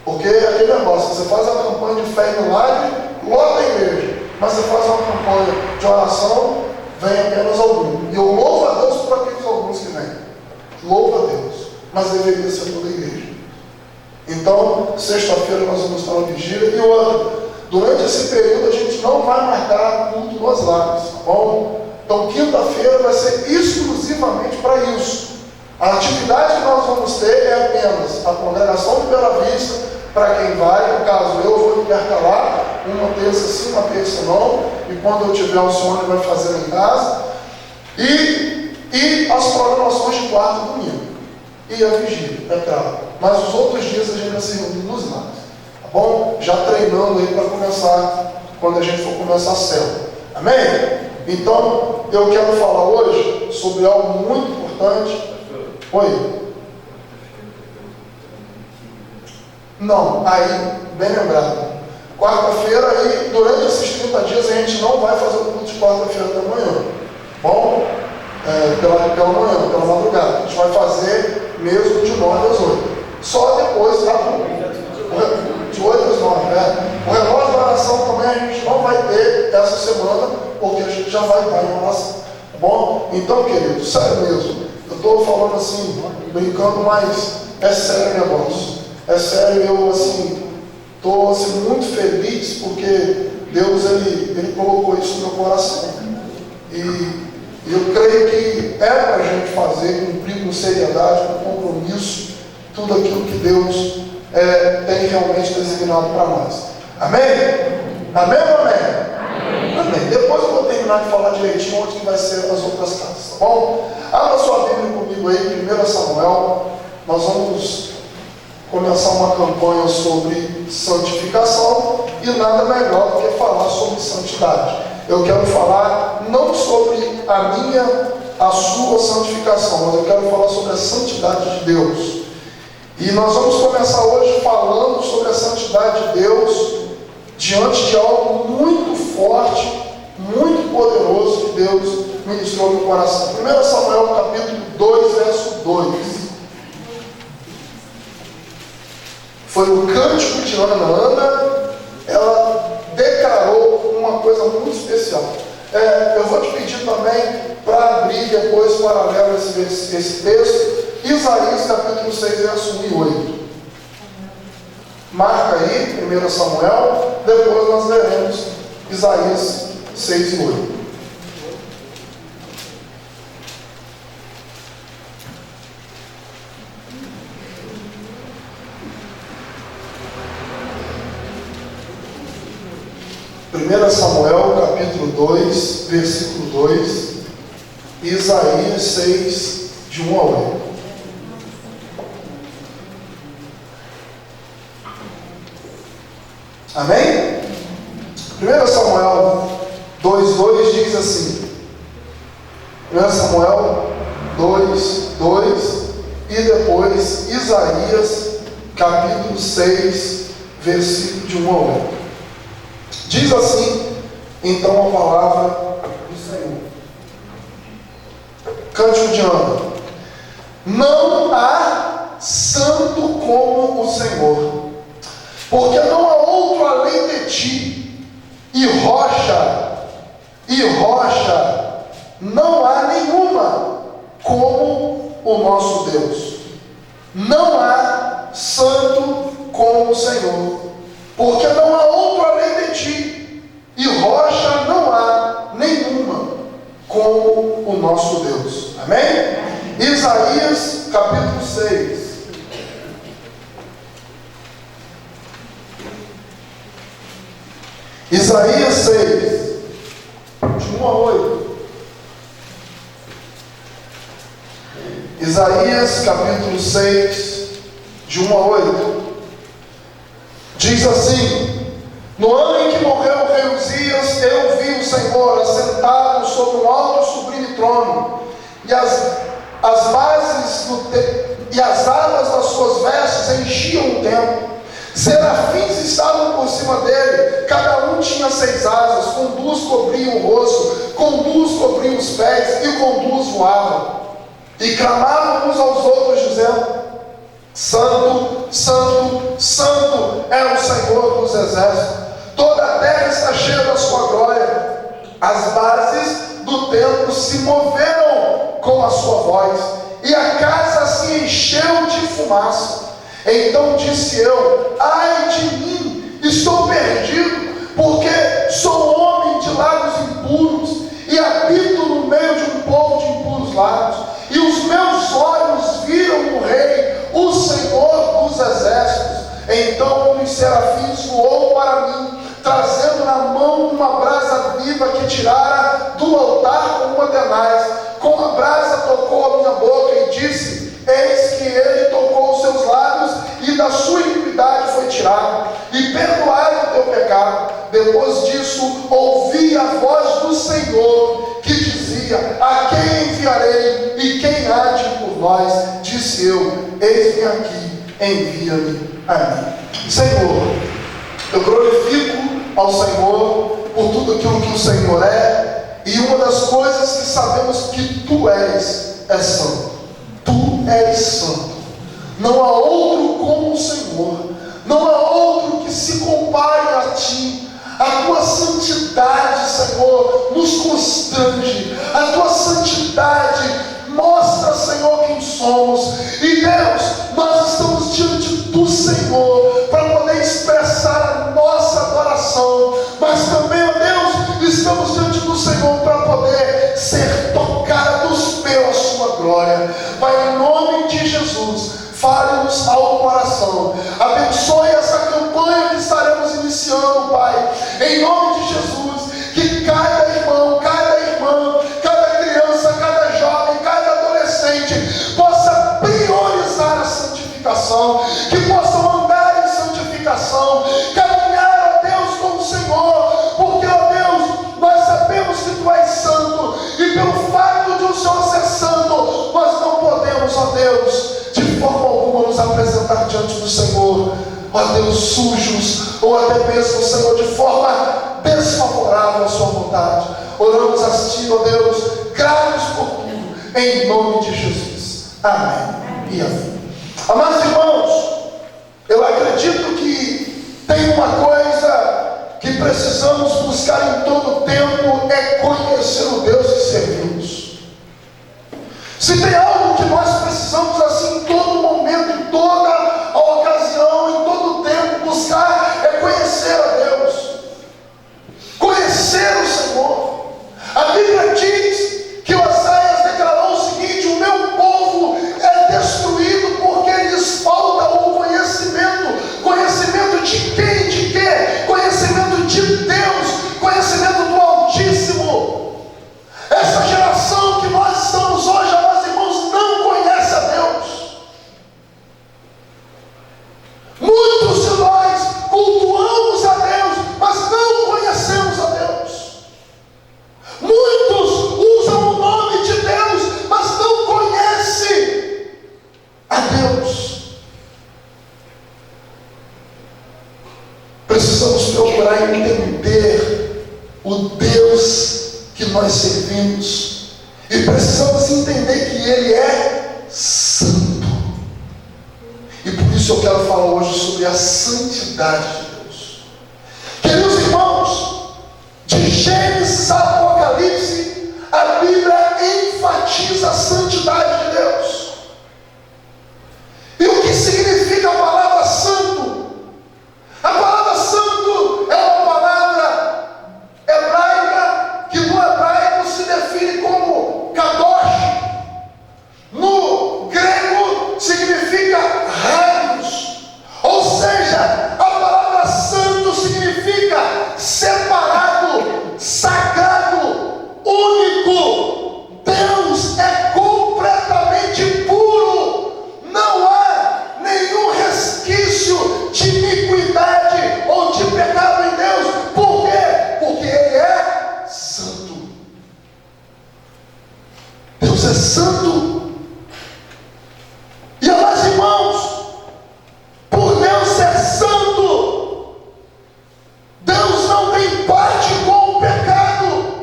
porque é aquele negócio, você faz uma campanha de fé e milagre, lota a igreja, mas você faz uma campanha de oração, vem apenas algum. E eu louvo a Deus por aqueles alguns que vêm. Louvo a Deus. Mas deveria ser toda a igreja. Então, sexta-feira nós vamos estar na vigília. E outra, durante esse período a gente não vai marcar culto nos lares, tá bom? Então, quinta-feira vai ser exclusivamente para isso. A atividade que nós vamos ter é apenas a congregação de Bela Vista, para quem vai, no caso eu vou intercalar, uma terça sim, uma terça não, e quando eu tiver o Sônia vai fazer em casa, e as programações de quarta e domingo, e a vigília, é claro, mas os outros dias a gente vai se reunir nos lares, tá bom? Já treinando aí para começar, quando a gente for começar a célula, amém? Então, eu quero falar hoje sobre algo muito importante. Oi? Não, aí, bem lembrado. Quarta-feira, aí, durante esses 30 dias, a gente não vai fazer o culto de quarta-feira da manhã. Bom? Pela manhã, pela madrugada. A gente vai fazer mesmo de 9 às 8. Só depois, tá bom? De 8 às 9, né? O relógio da oração também a gente não vai ter essa semana, porque a gente já vai estar em oração. Tá bom? Então, querido, sério mesmo. Eu estou falando assim, brincando, mas é sério o negócio. É sério, eu estou muito feliz porque Deus ele colocou isso no meu coração. E eu creio que é para a gente fazer, cumprir com seriedade, com compromisso, tudo aquilo que Deus tem realmente designado para nós. Amém? Amém ou amém? Amém. Depois eu vou terminar de falar direitinho onde que vai ser as outras casas, tá bom? Abra sua Bíblia comigo aí, 1 Samuel. Nós vamos começar uma campanha sobre santificação e nada melhor do que falar sobre santidade. Eu quero falar não sobre a sua santificação, mas eu quero falar sobre a santidade de Deus. E nós vamos começar hoje falando sobre a santidade de Deus diante de algo muito forte, muito poderoso que Deus ministrou no coração. 1 Samuel capítulo 2, verso 2. Foi o cântico de Ana, ela declarou uma coisa muito especial. Eu vou te pedir também para abrir depois, paralelo a esse texto, Isaías capítulo 6, verso 1 e 8. Marca aí, 1 Samuel, depois nós leremos Isaías 6 e 8. Samuel capítulo 2, versículo 2, e Isaías 6, de 1 a 8. Amém? 1 Samuel 2 diz assim, 1 Samuel 2 e depois Isaías capítulo 6, versículo de 1 a 8. Diz assim, então, a palavra do Senhor. Cântico de Ana. Não há santo como o Senhor, porque não há outro além de ti, e rocha não há nenhuma como o nosso Deus. Não há santo como o Senhor, porque não há outro além de ti, e rocha não há nenhuma como o nosso Deus. Amém? Isaías capítulo 6. Isaías 6, de 1 a 8. Isaías capítulo 6, de 1 a 8. Diz assim: no ano em que morreu o rei Uzias, eu vi o Senhor assentado sobre um alto e sublime trono, e as bases e as abas das suas vestes enchiam o templo. Serafins estavam por cima dele, cada um tinha 6 asas, com 2 cobriam o rosto, com 2 cobriam os pés, e com 2 voavam. E clamavam uns aos outros, dizendo: Santo, Santo, Santo é o Senhor dos exércitos, toda a terra está cheia da sua glória. As bases do templo se moveram com a sua voz, e a casa se encheu de fumaça. Então disse eu: ai de mim, estou perdido, porque sou homem de lábios impuros, e habito no meio de um povo de impuros lábios, e os meus olhos viram o Rei, o Senhor dos exércitos. Então um dos serafins voou para mim, trazendo na mão uma brasa viva que tirara do altar com uma tenaz. Com a brasa tocou a minha boca e disse: eis que ele tocou os seus lábios, e da sua iniquidade foi tirado, e perdoado o teu pecado. Depois disso ouvi a voz do Senhor, que dizia: a quem enviarei, e quem há de ir por nós? Disse eu: eis-me aqui, envia-me a mim. Senhor, eu glorifico ao Senhor por tudo aquilo que o Senhor é, e uma das coisas que sabemos que Tu és, é santo. Tu és santo. Não há outro como o Senhor, não há outro que se compare a Ti. A Tua santidade, Senhor, nos constrange. A Tua santidade mostra, Senhor, quem somos. E Deus, nós estamos diante do Senhor para poder expressar a nossa adoração, mas também, ó Deus, estamos diante do Senhor para poder ser tocados pela Sua glória. Pai, em nome de Jesus, fale-nos ao coração. Abençoe essa campanha que estaremos iniciando, Pai. Em nome de Jesus, que cada irmão, cada irmã, cada criança, cada jovem, cada adolescente possa priorizar a santificação, que possam andar em santificação, caminhar, ó Deus, com o Senhor, porque, ó Deus, nós sabemos que Tu és santo, e pelo fato de o Senhor ser santo, nós não podemos, ó Deus, de forma alguma nos apresentar diante do Senhor, ó Deus, sujos, ou até mesmo, Senhor, de forma desfavorável à Sua vontade. Oramos a Ti, ó Deus, gratos por tudo, em nome de Jesus. Amém e amém. Amados irmãos, eu acredito que tem uma coisa que precisamos buscar em todo o tempo, é conhecer o Deus que servimos. Se tem algo que nós precisamos assim em todo momento, em toda a ocasião, em todo o tempo, buscar, é conhecer a Deus, conhecer o Senhor. A Bíblia diz que Oséias declarou o seguinte: o meu povo é destruído porque lhes falta o conhecimento. Conhecimento de quem? De quê? Conhecimento de Deus, conhecimento do Altíssimo. Essa geração que nós estamos hoje, amados irmãos, não conhece a Deus. Muitos de nós cultuamos a Deus, mas não conhecemos a Deus. Muitos usam o nome de Deus, mas não conhecem a Deus. Precisamos procurar entender o Deus que nós servimos, e precisamos entender que Ele é santo. E por isso eu quero falar hoje sobre a santidade de Deus. Queridos irmãos, de Gênesis a Apocalipse, a Bíblia enfatiza a santidade de Deus. E santo. E amados irmãos, por Deus ser santo, Deus não tem parte com o pecado.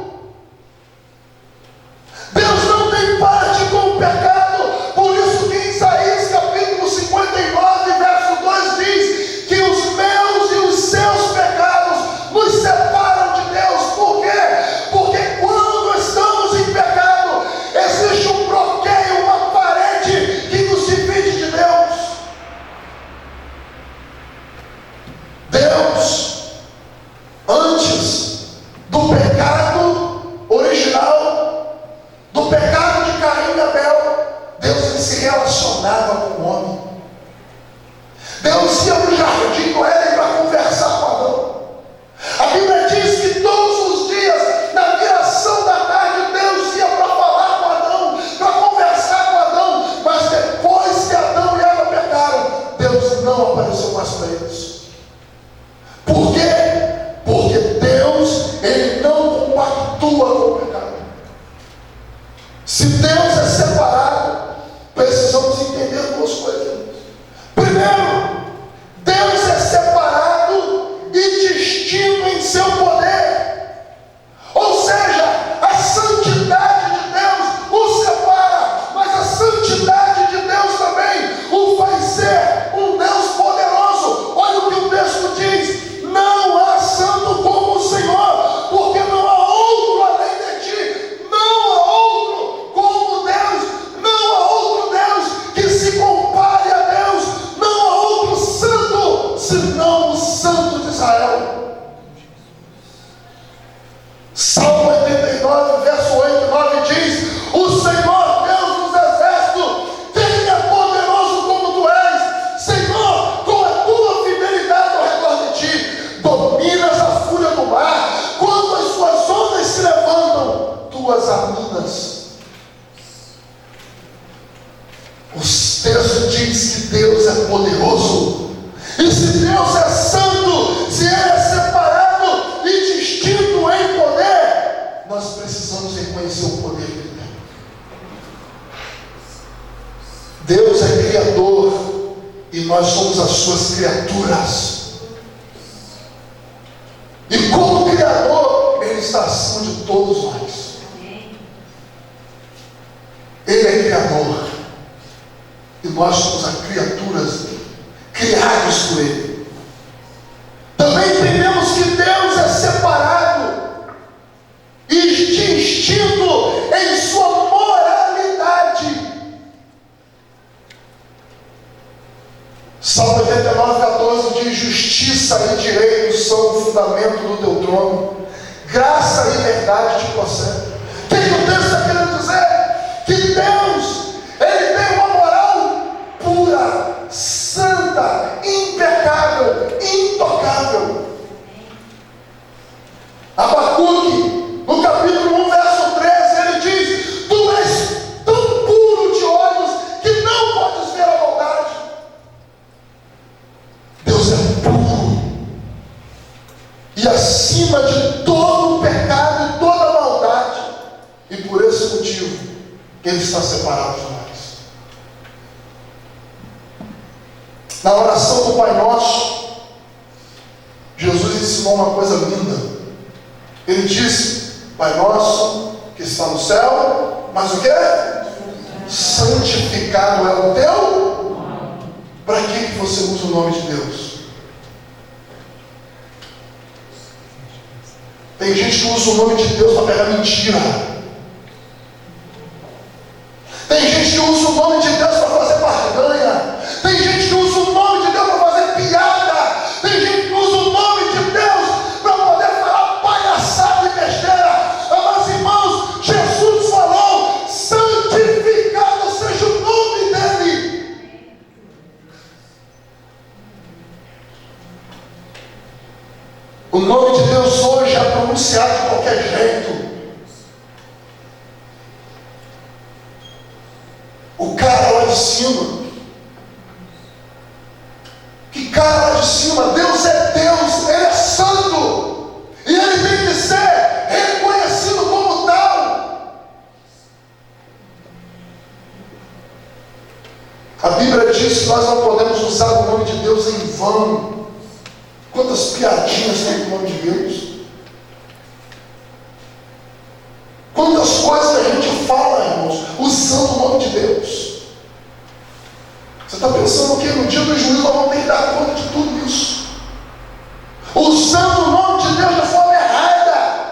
Deus não tem parte com o pecado. Por isso que em Isaías capítulo 59, verso 2 diz que os meus e os seus pecados nos separam de Deus. Por quê? Porque quando estamos em pecado, existe um bloqueio, uma parede que nos divide de Deus. Deus, antes do pecado original, do pecado de Caim e Abel, Deus ele se relacionava com o homem. Deus ia para o jardim do Éden para conversar com Adão. A Bíblia diz que todos os dias, na viração da tarde, Deus ia para falar com Adão, para conversar com Adão. Mas depois que Adão e Eva pecaram, Deus não apareceu mais para eles. Por quê? Porque Deus ele não compactua com o pecado. Se Deus é separado, precisamos entender duas coisas. Primeiro, Deus é separado e distinto em seu poder. Ou seja, a santidade de Deus o separa, mas a santidade de Deus também o faz ser um Deus poderoso. Olha o que o texto diz: não há santo como o Senhor, porque não há outro além de ti, não há outro como Deus, não há outro Deus que se compare a Deus, não há outro santo senão o Santo de Israel. Salmo 89, verso 8 e 9 diz: o Senhor Deus dos exércitos, quem é poderoso como tu és? Senhor, com a tua fidelidade ao redor de ti, dominas a fúria do mar, quando as suas ondas se levantam, tu as aminas. O texto diz que Deus é poderoso. E se Deus é santo, se Ele é separado e distinto em poder, nós precisamos reconhecer o poder dele. Deus é criador e nós somos as suas criaturas. E como criador, Ele está acima de todos nós. Ele é criador e nós somos as criaturas criados por Ele. Também entendemos que Deus é separado e distinto em sua moralidade. Salmo 89, 14 diz: justiça e direito são o fundamento do teu trono, graça e verdade te procedem. O que o texto está querendo dizer? Que Deus ele tem uma moral pura, santa, impecável, intocável. Abacuque, no capítulo 1, verso 13, ele diz: tu és tão puro de olhos que não podes ver a maldade. Deus é puro e acima de todo o pecado e toda a maldade, e por esse motivo Ele está separado de nós. Na oração do Pai Nosso, Jesus ensinou uma coisa linda. Ele disse: Pai Nosso que está no céu, mas o que? Santificado é o teu. Para que você usa o nome de Deus? Tem gente que usa o nome de Deus para pegar mentira. Tem gente que usa o nome de Deus para fazer barganha. Tem gente que usa o nome de Deus para fazer piada. Tem gente que usa o nome de Deus para poder falar palhaçada e besteira. Mas irmãos, Jesus falou: santificado seja o nome dele. O nome de Deus hoje é pronunciado de qualquer jeito. O cara lá de cima. Que cara lá de cima? Deus é Deus, Ele é santo. E Ele tem que ser reconhecido como tal. A Bíblia diz que nós não podemos usar o nome de Deus em vão. Quantas piadinhas tem o nome de Deus? Quantas coisas a gente fala, irmãos, usando o nome de Deus. Você está pensando que no dia do juízo nós vamos ter que dar conta de tudo isso? Usando o nome de Deus de forma errada.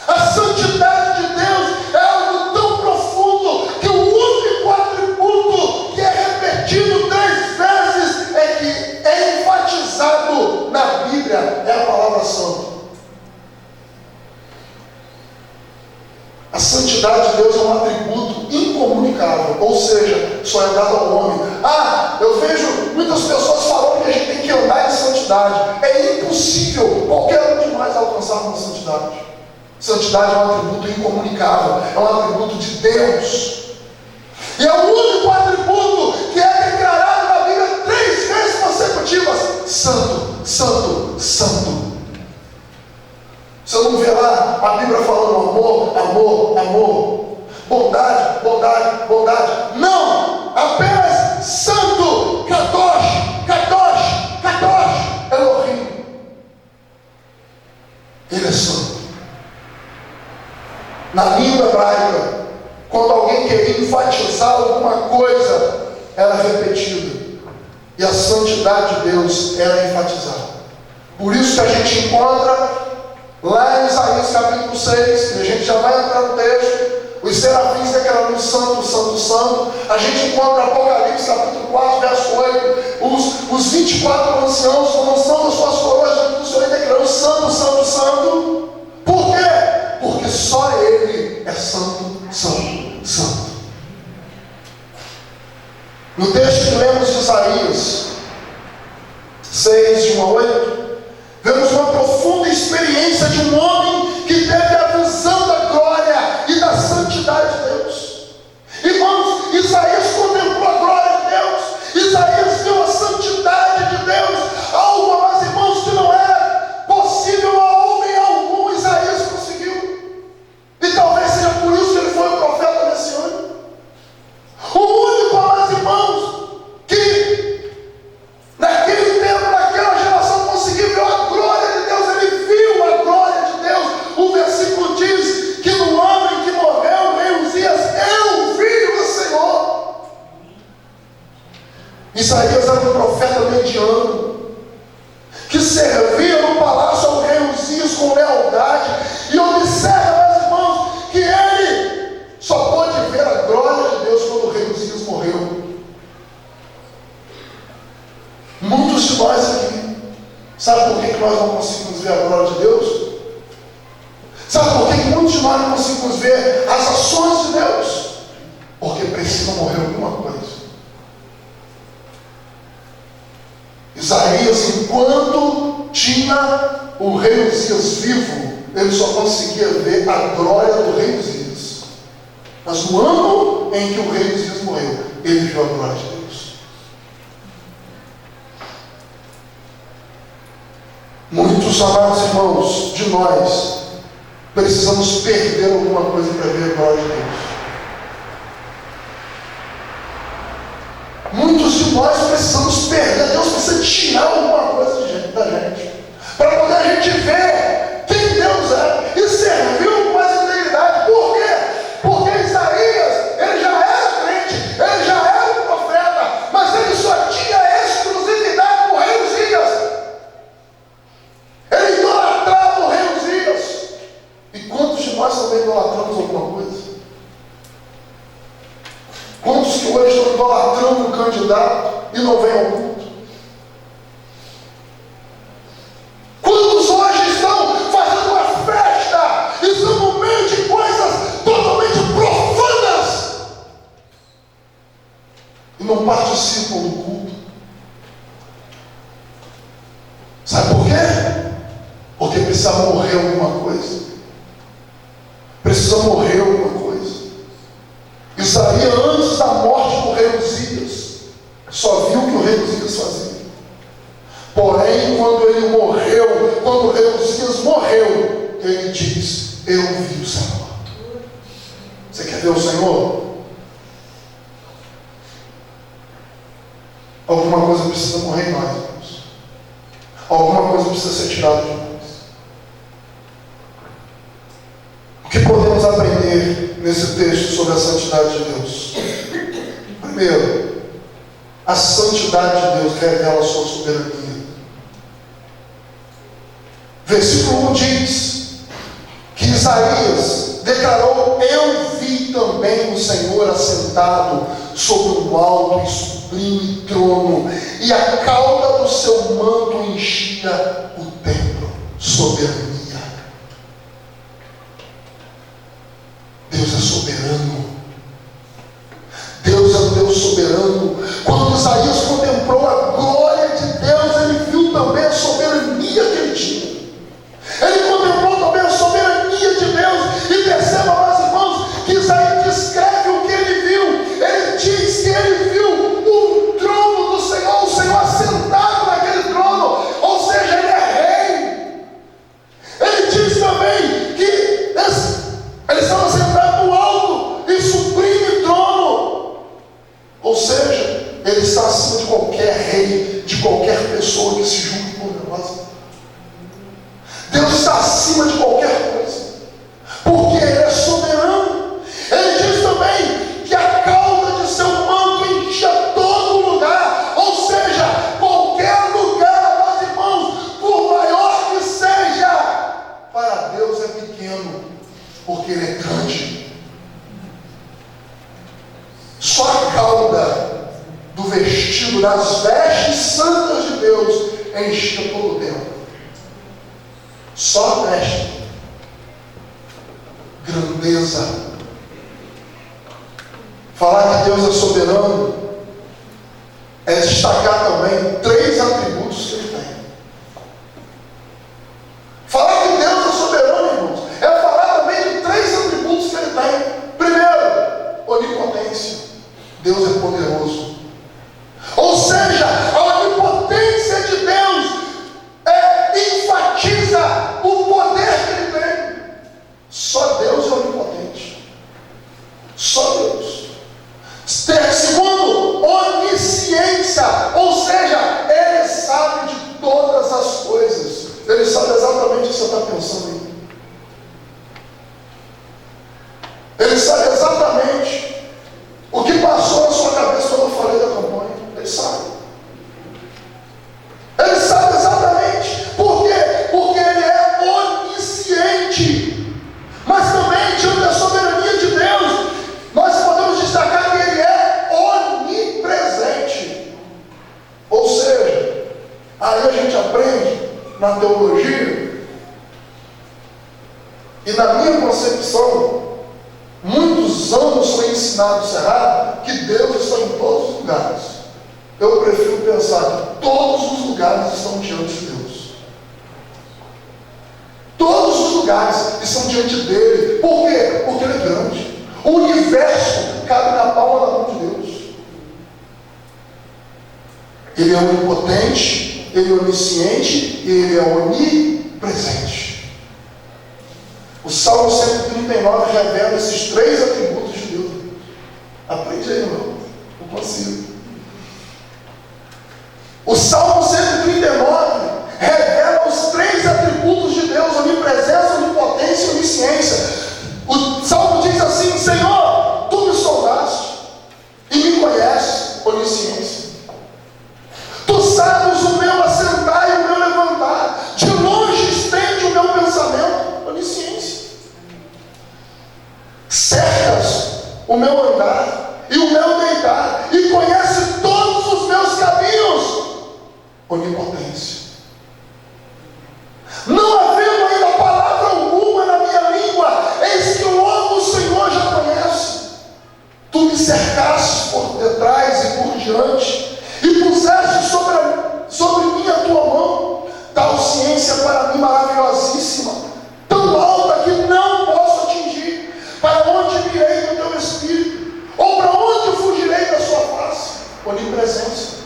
A santidade de Deus é algo tão profundo que o único atributo que é repetido 3 vezes é que é enfatizado na Bíblia, é a palavra santo. A santidade de Deus é um atributo incomunicável, ou seja, só é dado ao homem. Eu vejo muitas pessoas falando que a gente tem que andar em santidade. É impossível qualquer um de nós alcançar uma santidade. Santidade é um atributo incomunicável, é um atributo de Deus. E é o único atributo que é declarado na Bíblia 3 vezes consecutivas: santo, santo, santo. Você não vê lá a Bíblia falando amor, amor, amor, bondade, bondade, bondade. Não! Apenas santo, kadosh, kadosh, kadosh, Elohim. Ele é santo. Na língua hebraica, quando alguém quer enfatizar alguma coisa, era repetida. E a santidade de Deus era enfatizada. Por isso que a gente encontra lá em Isaías capítulo 6, e a gente já vai entrar no texto, os serafins declarando santo, santo, santo. A gente encontra Apocalipse capítulo 4, verso 8, os 24 anciãos lançando as suas coroas diante do Senhor e declarando santo, santo, santo. Por quê? Porque só Ele é santo, santo, santo. No texto que lemos de Isaías 6, de 1 a 8, vemos uma profunda experiência de um homem que teve a visão da glória e da santidade de Deus. Irmãos, Isaías contemplou a glória de Deus. Isaías viu a santidade de Deus. Algo, mas irmãos, que não era possível a homem algum, Isaías conseguiu. E talvez seja por isso que ele foi o profeta messiânico. O único, mas irmãos, que naquele tempo, naquela geração, conseguiu ver a glória de Deus. Ele viu a glória de Deus. O versículo diz que no ano em que morreu o rei Uzias, eu vi o Senhor. Isaías era um profeta mediano, que servia no palácio ao rei Uzias com lealdade. E observa, meus irmãos, que ele só pôde ver a glória de Deus quando o rei Uzias morreu. Muitos de nós aqui, sabe por que nós não conseguimos ver a glória de Deus? Sabe por que muitos de nós não conseguimos ver as ações de Deus? Porque precisa morrer alguma coisa. Isaías, enquanto tinha o rei Uzias vivo, ele só conseguia ver a glória do rei Uzias. Mas no ano em que o rei Uzias morreu, ele viu a glória de Deus. Muitos, amados irmãos, de nós precisamos perder alguma coisa para ver a glória de Deus. Muitos de nós precisamos perder. Deus precisa tirar alguma coisa da gente, para poder a gente ver quem Deus é e servir com mais integridade. Por quê? Porque Isaías, ele já era crente, ele já era um profeta, mas ele só tinha exclusividade com o rei Uzias. Ele idolatrava o rei Uzias. E quantos de nós também idolatramos alguma coisa? Quantos que hoje estão idolatrando um candidato e não vêm ao culto? Quantos hoje estão fazendo uma festa e estão no meio de coisas totalmente profanas e não participam do culto? Sabe por quê? Porque precisa morrer alguma coisa. Precisa morrer alguma coisa. Isaías, antes da morte do rei Uzias, só viu o que o rei Uzias fazia. Porém, quando ele morreu, quando o rei Uzias morreu, ele diz: eu vi o Senhor. Você quer ver o Senhor? retirado de nós. O que podemos aprender nesse texto sobre a santidade de Deus? Primeiro, a santidade de Deus revela a sua soberania. Versículo 1 diz que Isaías declarou: eu vi também o Senhor assentado sobre um alto e sublime trono, e a cauda do seu manto enchia o templo. Soberania. Deus é soberano. Deus é um Deus soberano. Quando Isaías contemplou a glória de Deus, ele viu também a soberania que ele tinha. Ele contemplou também a soberania de Deus. E perceba, meus irmãos, que Isaías descreve o que ele viu. Ele diz que ele viu o trono do Senhor, o Senhor assentado naquele trono. Ou seja, ele é rei. Ele diz também que ele estava sentado no alto e sublime trono. Ou seja, ele está acima de qualquer rei, de qualquer pessoa que se julgue poderosa. Deus está acima de qualquer coisa, porque Ele é soberano. Ele diz também que a cauda de seu manto enchia todo lugar. Ou seja, qualquer lugar, meus irmãos, por maior que seja, para Deus é pequeno, porque Ele é grande. Só a cauda do vestido, das vestes santas de Deus, enchia todo o templo. Só a veste. Grandeza. Falar que Deus é soberano é destacar também 3 atributos que Ele tem. Falar que Deus é soberano, irmãos, é falar também de 3 atributos que Ele tem. Primeiro, onipotência. Deus é poderoso. Ou seja, a onipotência de Deus enfatiza o poder que Ele tem. Só Deus é onipotente. Só Deus. Segundo, onisciência. Ou seja, Ele sabe de todas as coisas. Ele sabe exatamente o que você está pensando aí. Ele sabe exatamente o que passou na sua cabeça quando eu falei da campanha. Ele sabe. Ele sabe exatamente. Por quê? Porque Ele é onisciente. Mas também, diante da soberania de Deus, nós podemos destacar que Ele é onipresente. Ou seja, aí a gente aprende na teologia, e na minha concepção, muitos anos foi ensinado errado que Deus está em todos os lugares. Eu prefiro pensar que todos os lugares estão diante de Deus. Todos os lugares estão diante dele. Por quê? Porque Ele é grande. O universo cabe na palma da mão de Deus. Ele é onipotente, Ele é onisciente e Ele é onipresente. O Salmo 139 revela esses 3 atributos de Deus. Aprende aí, irmão. Não consigo. O Salmo 139 revela os 3 atributos de Deus: onipresença, onipotência e onisciência. O Salmo diz assim: Senhor, Tu me sondaste e me conheces, onisciência. Tu sabes o meu assentar e o meu levantar. De longe estende o meu pensamento, onisciência. Cercas o meu andar e o meu deitar, e conhece todos os meus caminhos, onipotência. Não havendo ainda palavra alguma na minha língua, eis que logo o Senhor já conhece. Tu me cercaste por detrás e por diante, e puseste sobre mim a tua mão. Tal ciência para mim maravilhosíssima, tão alta que não posso atingir. Para onde irei do teu Espírito? Ou para onde fugirei da sua face? Onipresença.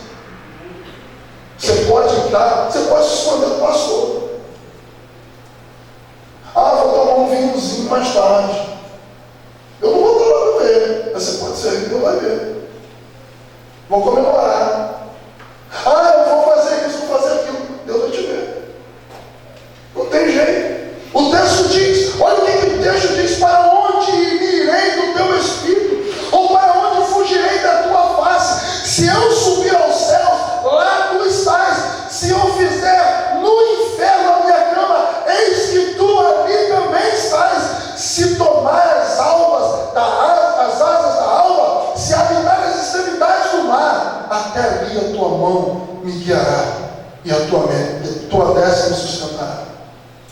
Você pode entrar, você pode se esconder do pastor. Vou tomar um vinhozinho mais tarde. Eu não vou estar lá para ver, mas você pode ser, Deus vai ver. Vou comemorar. Eu vou fazer isso, vou fazer aquilo. Deus vai te ver. até ali a tua mão me guiará e a tua destra me sustentará.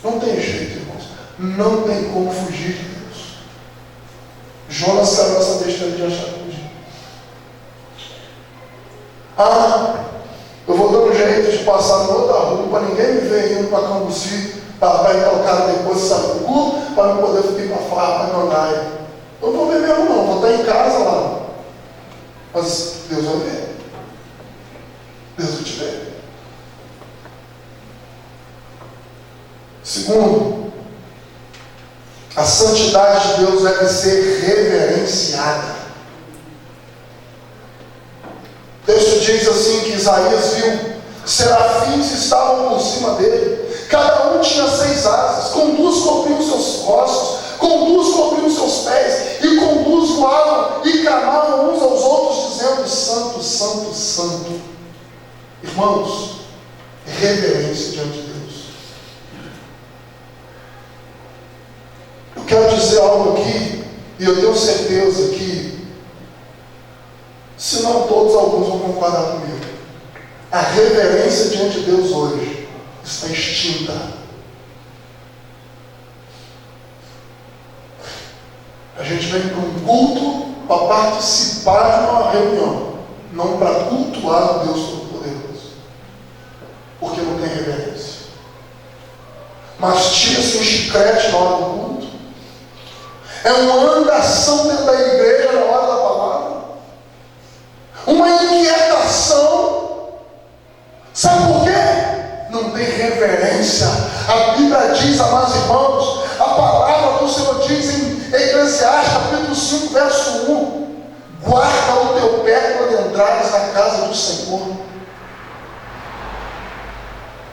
Não tem jeito, irmãos. Não tem como fugir de Deus. Jonas saiu dessa besteira de achar fugir. Eu vou dar um jeito de passar no outra rua para ninguém me ver indo para Cambuci, para ir tocar depois de Sabucu, para não poder ir para Farra, para Nandai. Eu não vou ver mesmo não, vou estar em casa lá. Mas Deus vai ver. Deus vai te ver. Segundo, a santidade de Deus deve ser reverenciada. O texto diz assim que Isaías viu, serafins estavam por cima dele, cada um tinha 6 asas, com 2 cobriam seus rostos, com 2 cobriam seus pés, e com 2 voavam e clamavam uns aos outros, dizendo: Santo, Santo, Santo. Irmãos, reverência diante de Deus. Eu quero dizer algo aqui, e eu tenho certeza que, se não todos, alguns vão concordar comigo. A reverência diante de Deus hoje está extinta. A gente vem para um culto para participar de uma reunião, não para cultuar o Deus Todo-Poderoso, porque não tem reverência. Mas tira-se um chiclete na hora do culto, é uma andação dentro da igreja na hora da palavra, uma inquietação. Sabe por quê? Não tem reverência. A Bíblia diz, amados irmãos, a palavra do Senhor diz em Eclesiastes capítulo 5, verso 1: guarda o teu pé quando entrares na casa do Senhor.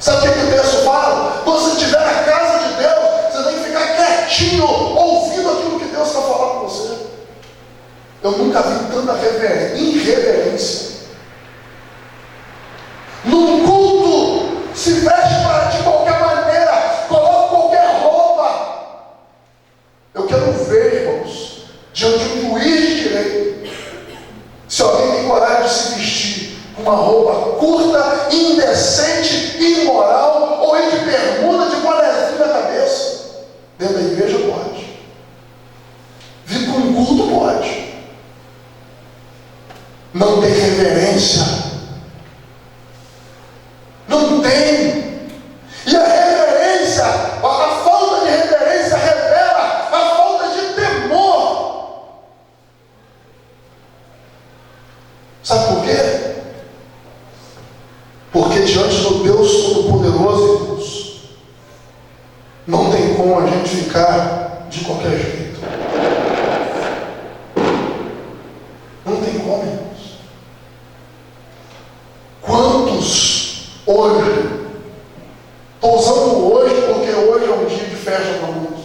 Sabe o que o texto fala? Quando você estiver na casa de Deus, você tem que ficar quietinho, ouvindo aquilo que Deus está falando com você. Eu nunca vi tanta irreverência. Num culto, se veste de qualquer maneira, coloca qualquer roupa. Eu quero ver, irmãos, diante de um juiz de direito, se alguém tem coragem de se vestir com uma roupa curta, indecente, imoral, ou ir de bermuda, de bonezinho na cabeça. Dentro da igreja pode. Vir com um culto pode. Não tem reverência. Não tem. E a reverência, a falta de reverência revela a falta de temor. Sabe por quê? Porque diante do Deus Todo-Poderoso, irmãos, não tem como a gente ficar de qualquer jeito. Não tem como, irmãos. Quantos hoje, estou usando hoje porque hoje é um dia de festa para muitos.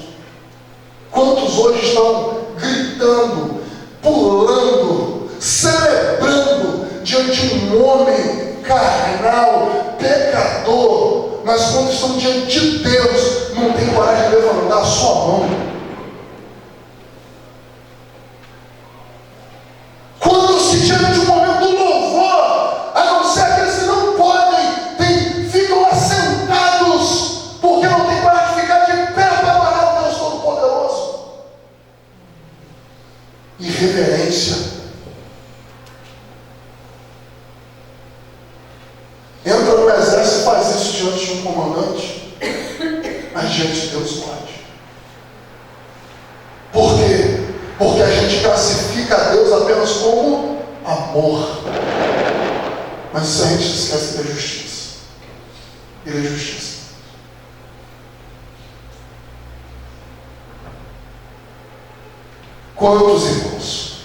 Quantos hoje estão gritando, pulando, celebrando diante de um homem carnal, pecador, mas quando estão diante de Deus, não tem coragem de levantar a sua mão. Quando se diante de um momento do louvor, a não ser aqueles que não podem, ficam assentados, porque não tem coragem de ficar de pé para adorar o Deus Todo-Poderoso. Irreverência. Entra no exército e faz isso diante de um comandante, mas diante de Deus pode. Por quê? Porque a gente classifica a Deus apenas como amor. Mas isso a gente esquece da justiça. Ele é justiça. Quantos irmãos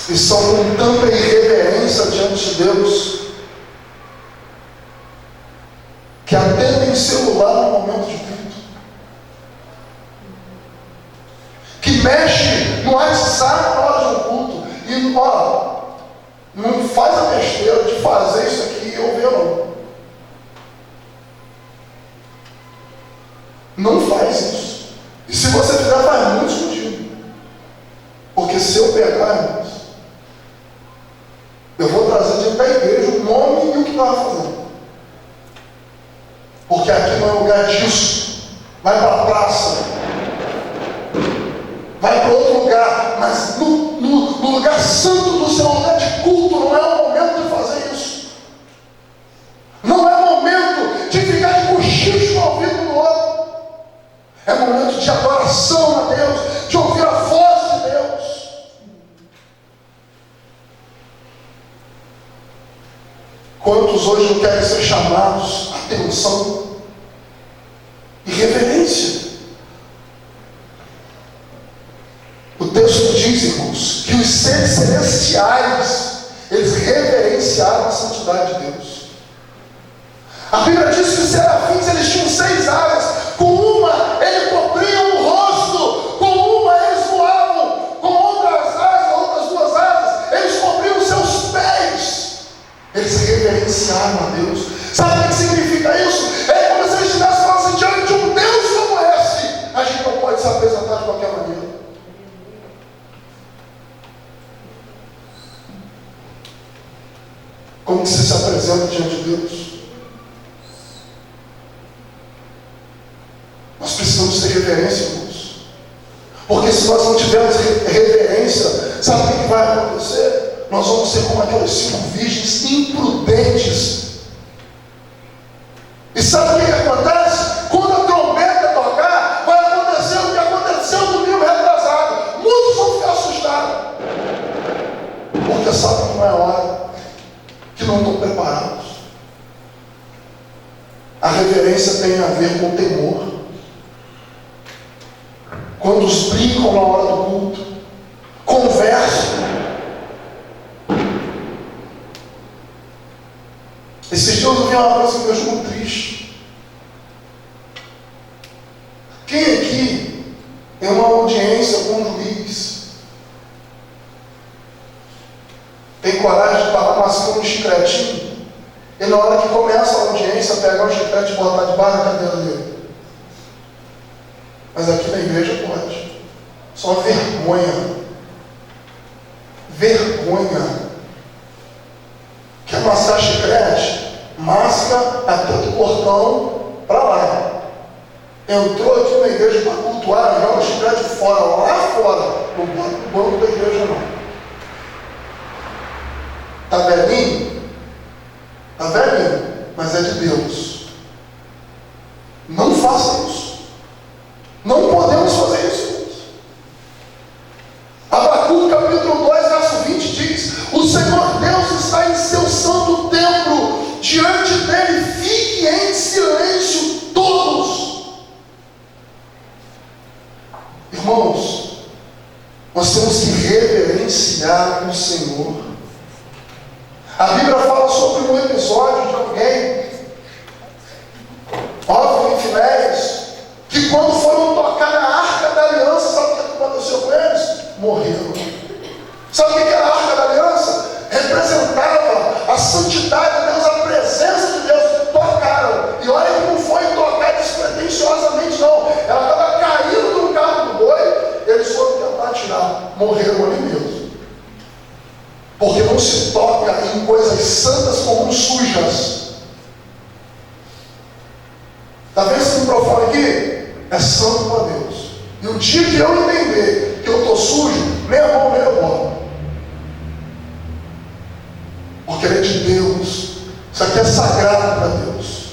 estão com tanta irreverência diante de Deus que atendem celular no momento de culto, que mexe no WhatsApp na hora de um culto e não faz a besteira de fazer isso aqui e eu ver não. Não faz isso. E se você fizer, faz muito escondido. Porque se eu pegar, irmãos, invés disso, vai para a praça, vai para outro lugar, mas no lugar santo do seu lugar de culto, não é o momento de fazer isso. Não é momento de ficar de cochicho no ouvido do outro. É momento de adoração a Deus, de ouvir a voz de Deus. Quantos hoje não querem ser chamados a atenção e reverência? O texto diz, irmãos, que os seres celestiais, eles reverenciaram a santidade de Deus. A Bíblia diz que os serafins, eles tinham 6 asas. Com uma, eles cobriam o rosto. Com uma, eles voavam. Com outras 2 asas, eles cobriam os seus pés. Eles reverenciaram a Deus. Sabe o que significa isso? É como se eles estivessem falando assim, diante de um Deus como esse, a gente não pode se apresentar de qualquer maneira. Como que você se apresenta diante de Deus? Nós precisamos ter reverência, irmãos. Porque se nós não tivermos reverência, sabe o que vai acontecer? Nós vamos ser como aqueles 5 virgens imprudentes. E sabe o que acontece? Quando a trombeta tocar, vai acontecer o que aconteceu no domingo retrasado. Muitos vão ficar assustados. Porque sabem que não é hora, que não estão preparados. A reverência tem a ver com temor. Quando brincam na hora do culto, conversam. Esses dias eu vi uma coisa que me deixou muito triste. Quem aqui, em uma audiência com um juiz, tem coragem de estar lá mascando um chicletinho e na hora que começa a audiência pegar o chiclete e botar debaixo da cadeira dele? Mas aqui na igreja pode. Só vergonha. Vergonha. Quer mascar chiclete? Masca até do portão para lá. Entrou aqui na igreja para cultuar, joga o chiclete fora, lá fora. Não bota no banco da igreja não. Está velhinho? Está velhinho, mas é de Deus. Não faça isso. Não podemos fazer isso, irmãos. Abacuque capítulo 2, verso 20 diz: o Senhor Deus está em seu santo templo, diante dele fique em silêncio todos. Irmãos, nós temos que reverenciar o Senhor. A Bíblia fala sobre um episódio de alguém, Hófni e Finéias, que quando foram tocar na Arca da Aliança, sabe o que aconteceu com eles? Morreram. Sabe o que era a Arca da Aliança? Representava a santidade de Deus, a presença de Deus. Tocaram. E olha que não foi tocar despretensiosamente, não. Ela estava caindo no carro do boi, eles foram tentar tirar. Morreram ali mesmo. Porque não se toca em coisas santas como sujas. Está vendo esse microfone aqui? É santo para Deus. E o dia que eu entender que eu estou sujo, meia mão, meia bola. Porque ele é de Deus. Isso aqui é sagrado para Deus.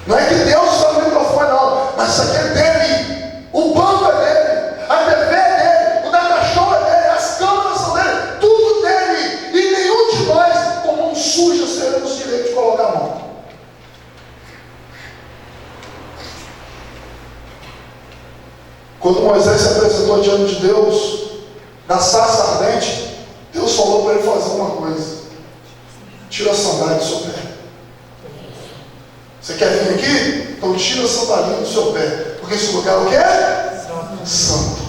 Não é que Deus está no microfone, não. Mas isso aqui é dele. O banco é dele. A TV é dele. O da cachorra é dele. As câmeras são dele. Tudo dele. E nenhum de nós, com mão suja, teremos direito de colocar a mão. Quando Moisés se apresentou diante de Deus, na sarça ardente, Deus falou para ele fazer uma coisa: tira a sandália do seu pé. Você quer vir aqui? Então tira a sandália do seu pé. Porque esse lugar o que é? Santo.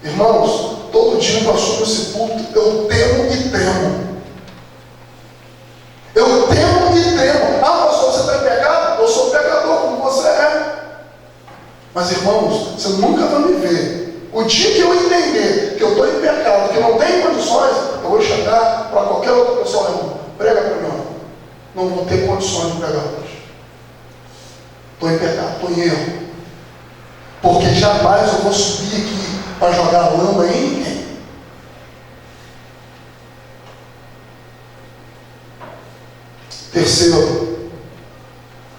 Irmãos, todo dia que eu assumo esse culto, eu temo e temo. Eu temo e temo. Ah, pastor, você está em pecado? Eu sou pecador como você é. Mas irmãos, você nunca vai me ver. O dia que eu entender que eu estou em pecado, que eu não tenho condições, eu vou chegar para qualquer outra pessoa, irmão, prega para mim. Não vou ter condições de pregar hoje. estou em pecado, estou em erro. Porque jamais eu vou subir aqui para jogar lama em ninguém. Terceiro,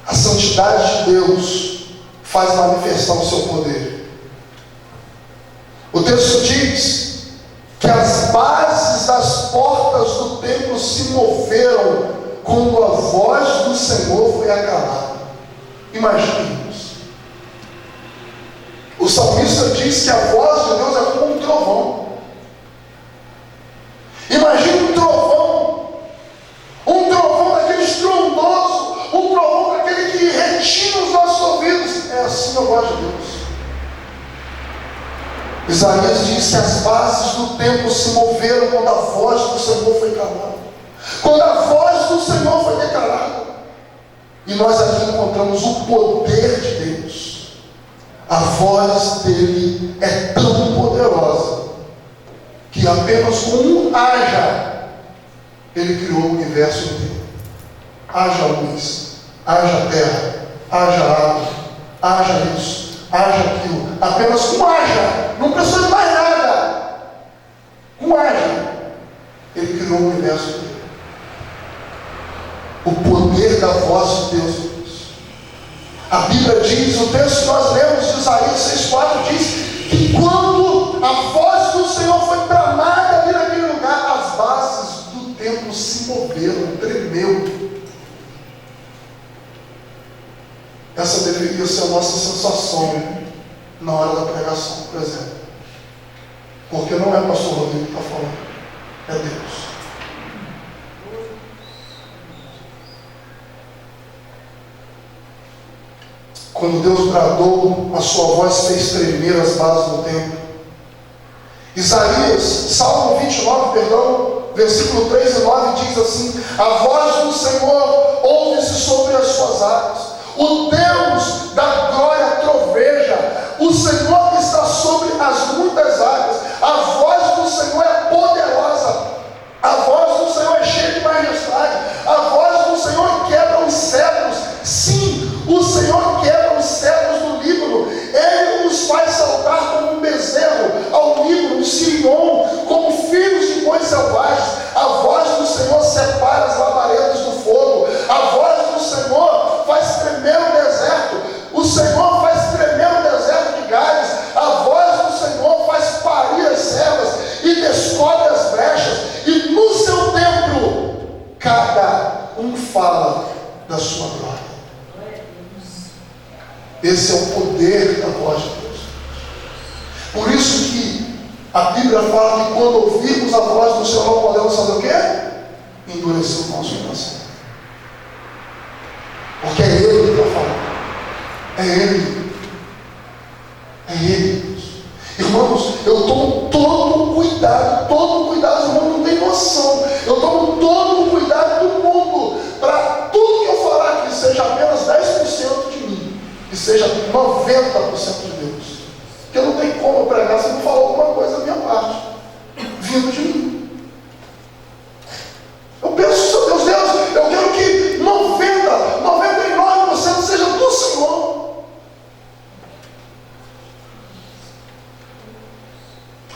a santidade de Deus faz manifestar o seu poder. O texto diz que as bases das portas do templo se moveram quando a voz do Senhor foi acalada. Imagine-nos. O salmista diz que a voz de Deus é como um trovão. Imagine um trovão daquele estrondoso, um trovão daquele que retina os nossos ouvidos. É assim a voz de Deus. Isaías diz que as bases do templo se moveram quando a voz do Senhor foi calada. Quando a voz do Senhor foi declarada. E nós aqui encontramos o poder de Deus. A voz dele é tão poderosa que apenas com um haja ele criou o universo inteiro. Haja luz, haja terra, haja água, haja isso, haja aquilo. Apenas com haja, não precisa de mais nada. Com haja ele criou o universo inteiro. O poder da voz de Deus. A Bíblia diz, o texto que nós lemos de Isaías 6,4 diz que quando a voz do Senhor foi bramada ali naquele lugar, as bases do templo se moveram, tremeu. Essa deveria ser a nossa sensação na hora da pregação, por exemplo. Porque não é o pastor Rodrigo que está falando, é Deus. Quando Deus bradou, a sua voz fez tremer as bases do templo. Salmo 29, versículo 3 e 9 diz assim: a voz do Senhor ouve-se sobre as suas águas. O Deus da glória troveja. O Senhor está sobre as muitas águas. A voz do Senhor é poderosa. A voz do Senhor é cheia de majestade. A voz do Senhor quebra os cedros. Sim, o Senhor quebra os cedros do Líbano. Ele nos faz saltar como um bezerro ao Líbano, um Sirion, como filhos de bois selvagens. A voz do Senhor separa as labaredas do fogo. A voz do Senhor faz tremer o deserto. O Senhor faz tremer o deserto de Gades. A voz do Senhor faz parir as servas e descobre as brechas. E no seu templo, cada um fala da sua glória. Esse é o poder da voz de Deus. Por isso que a Bíblia fala que quando ouvirmos a voz do Senhor, não podemos fazer o quê? Endurecer o nosso coração. Porque é Ele que está falando. É Ele. É Ele. Irmãos, eu tomo todo o cuidado, os irmãos não têm noção. Eu tomo todo o cuidado do mundo para tudo que eu falar aqui seja apenas 10% de mim. Que seja 90% de Deus. Porque não tem como pregar se não falar alguma coisa da minha parte, vindo de mim. Eu penso, seu Deus, eu quero que 99% seja do Senhor.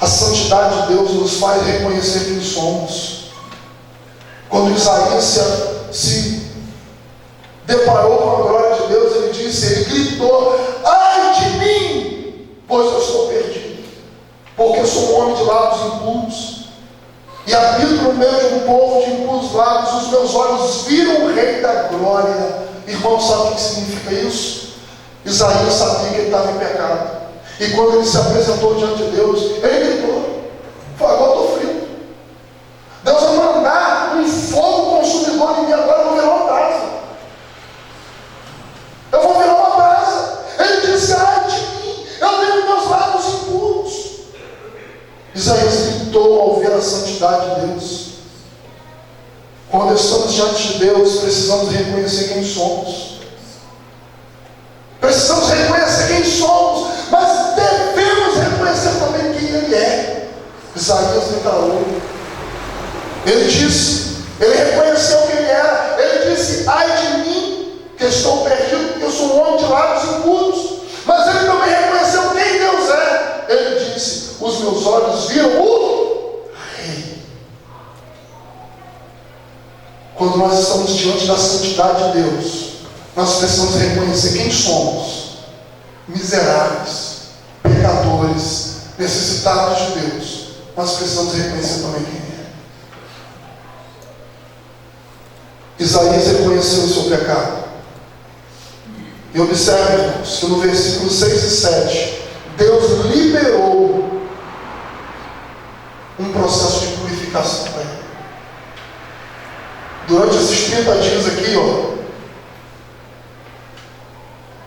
A santidade de Deus nos faz reconhecer quem somos. Quando Isaías se deparou com a glória de Deus, ele gritou: ai de mim, pois eu estou perdido, porque sou um homem de lábios impuros e habito no meio de um povo de impuros lábios. Os meus olhos viram o Rei da glória. Irmão, sabe o que significa isso? Isaías sabia que ele estava em pecado, e quando ele se apresentou diante de Deus, ele gritou: agora eu estou frio. Deus vai mandar um fogo consumidor em mim, agora eu vou virar uma brasa. Eu vou virar uma brasa. Ele disse: ai de mim, eu tenho meus lábios impuros. Isaías gritou ao ver a santidade de Deus. Quando estamos diante de Deus, precisamos reconhecer quem somos. Precisamos reconhecer quem somos, mas devemos reconhecer também quem Ele é. Isaías declarou. Ele disse, ele reconheceu quem Ele era. Ele disse: ai de mim, que estou perdido, porque eu sou um homem de lábios impuros. Mas ele também reconheceu quem Deus é. Ele disse: os meus olhos viram o Rei. Quando nós estamos diante da santidade de Deus, nós precisamos reconhecer quem somos: miseráveis, pecadores, necessitados de Deus. Nós precisamos reconhecer também quem é. Isaías reconheceu o seu pecado. E observe, irmãos, que no versículo 6 e 7, Deus liberou um processo de purificação para ele. Durante esses 30 dias aqui,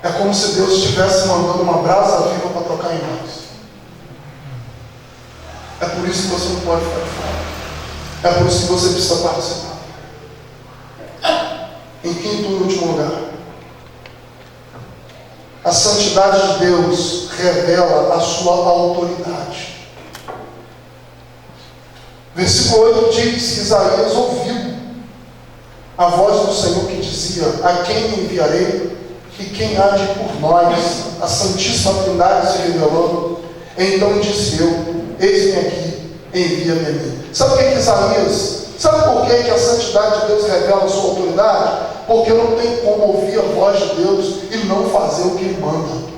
é como se Deus estivesse mandando uma brasa viva para tocar em nós. É por isso que você não pode ficar de fora. É por isso que você precisa participar. Em quinto e último lugar, a santidade de Deus revela a sua autoridade. Versículo 8 diz que Isaías ouviu a voz do Senhor que dizia: a quem enviarei e quem há de ir por nós? A Santíssima Trindade se revelou. Então disse eu: eis-me aqui, envia-me a mim. Sabe o que é Isaías? Sabe por que a santidade de Deus revela a sua autoridade? Porque não tem como ouvir a voz de Deus e não fazer o que Ele manda.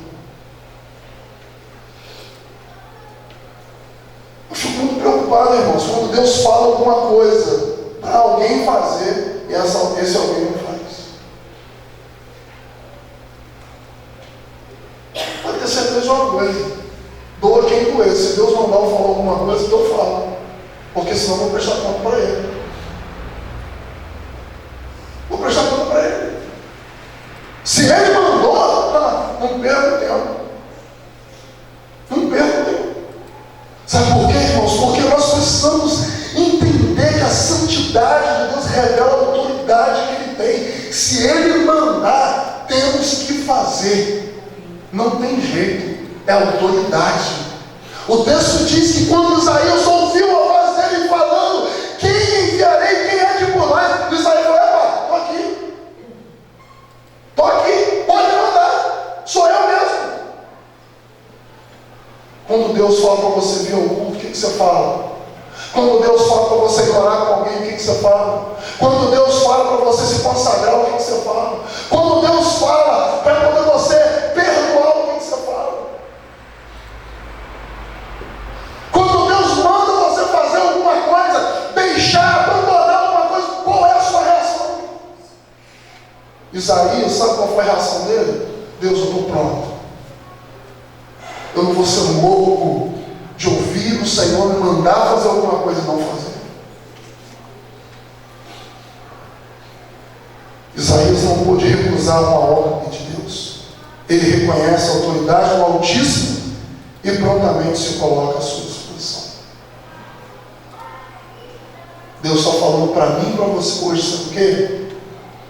Eu fico muito preocupado, irmãos, quando Deus fala alguma coisa para alguém fazer e esse alguém não faz. Pode ter certeza de uma coisa: doa quem doer. Se Deus mandar eu falar alguma coisa, eu falo, porque senão eu vou prestar conta para Ele. Vou prestar conta para Ele. Se Ele mandou, não perca tempo. Não perca tempo. Sabe por quê, irmãos? Porque nós precisamos entender que a santidade de Deus revela a autoridade que Ele tem. Se Ele mandar, temos que fazer. Não tem jeito. É autoridade. O texto diz que quando Isaías ouviu a voz dele falando: quem enviarei, quem é de por nós? Isaías falou: epa, estou aqui. Estou aqui, pode mandar. Sou eu mesmo. Quando Deus fala para você vir ao culto, o que você fala? Quando Deus fala para você orar com alguém, o que você fala? Quando Deus fala para você se consagrar, o que você fala? Quando Deus fala para poder você perdoar, o que você fala? Quando Deus manda você fazer alguma coisa, deixar, abandonar alguma coisa, qual é a sua reação? Isaías, sabe qual foi a reação dele? Deus, eu estou pronto. Eu não vou ser louco de ouvir o Senhor me mandar fazer alguma coisa e não fazer. Isaías não pôde recusar uma ordem de Deus. Ele reconhece a autoridade do Altíssimo e prontamente se coloca à sua disposição. Deus está falando para mim e para você hoje, sabe o quê?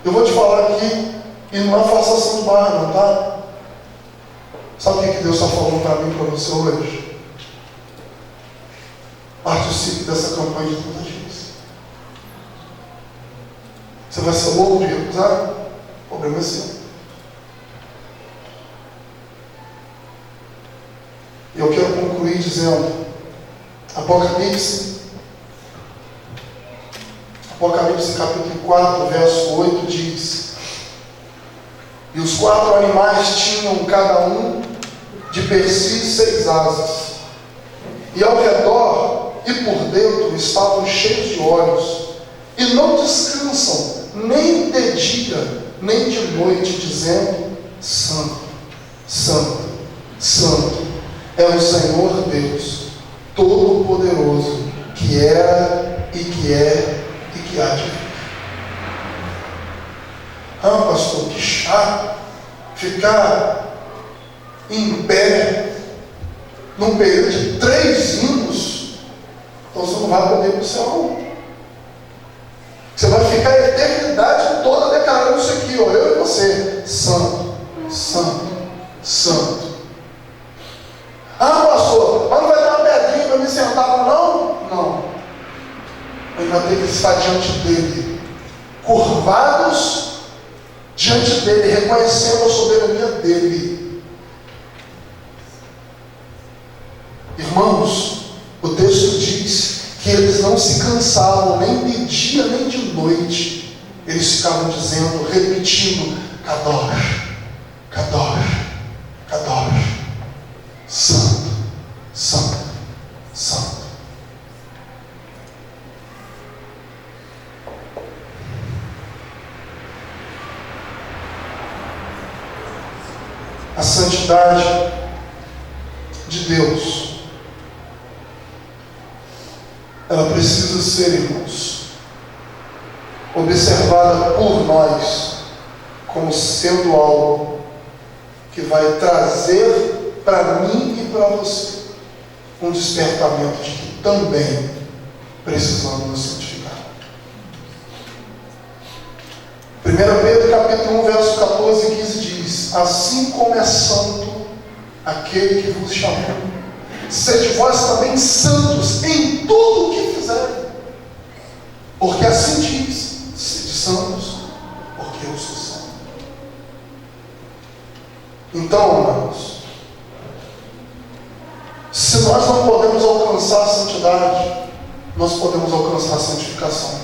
Eu vou te falar aqui, e não é forçação de barra não, tá? Sabe o que Deus está falando para mim e para você hoje? Participe dessa campanha de 30 dias. Você vai ser louco de recusar? O problema é seu. E eu quero concluir dizendo: Apocalipse capítulo 4, verso 8 diz: e os 4 animais tinham cada um de per si 6 asas, e ao redor e por dentro estavam cheios de olhos, e não descansam nem de dia nem de noite, dizendo: Santo, Santo, Santo é o Senhor Deus Todo-Poderoso, que era e que é e que há de vir. Ah, pastor, que chato ficar em pé num período de 3 hinos. Então você não vai poder ir para o céu. Você vai ficar a eternidade toda declarando isso aqui, ó, eu e você: Santo, Santo, Santo. Ah, pastor, mas não vai dar uma pedrinha para me sentar, não? Não. Mas vai ter que estar diante dele, curvados diante dele, reconhecendo a soberania dele. Irmãos, o texto diz que eles não se cansavam nem de dia nem de noite. Eles ficavam dizendo, repetindo: Kadosh, Kadosh, Kadosh, Santo, Santo, Santo. A santidade de Deus, ela precisa ser, irmãos, observada por nós como sendo algo que vai trazer para mim e para você um despertamento de que também precisamos nos santificar. 1 Pedro capítulo 1, verso 14 e 15 diz: assim como é santo aquele que vos chamou, sede vós também santos em tudo o que fizerem, porque assim diz: sede santos, porque eu sou santo. Então, irmãos, se nós não podemos alcançar a santidade, nós podemos alcançar a santificação,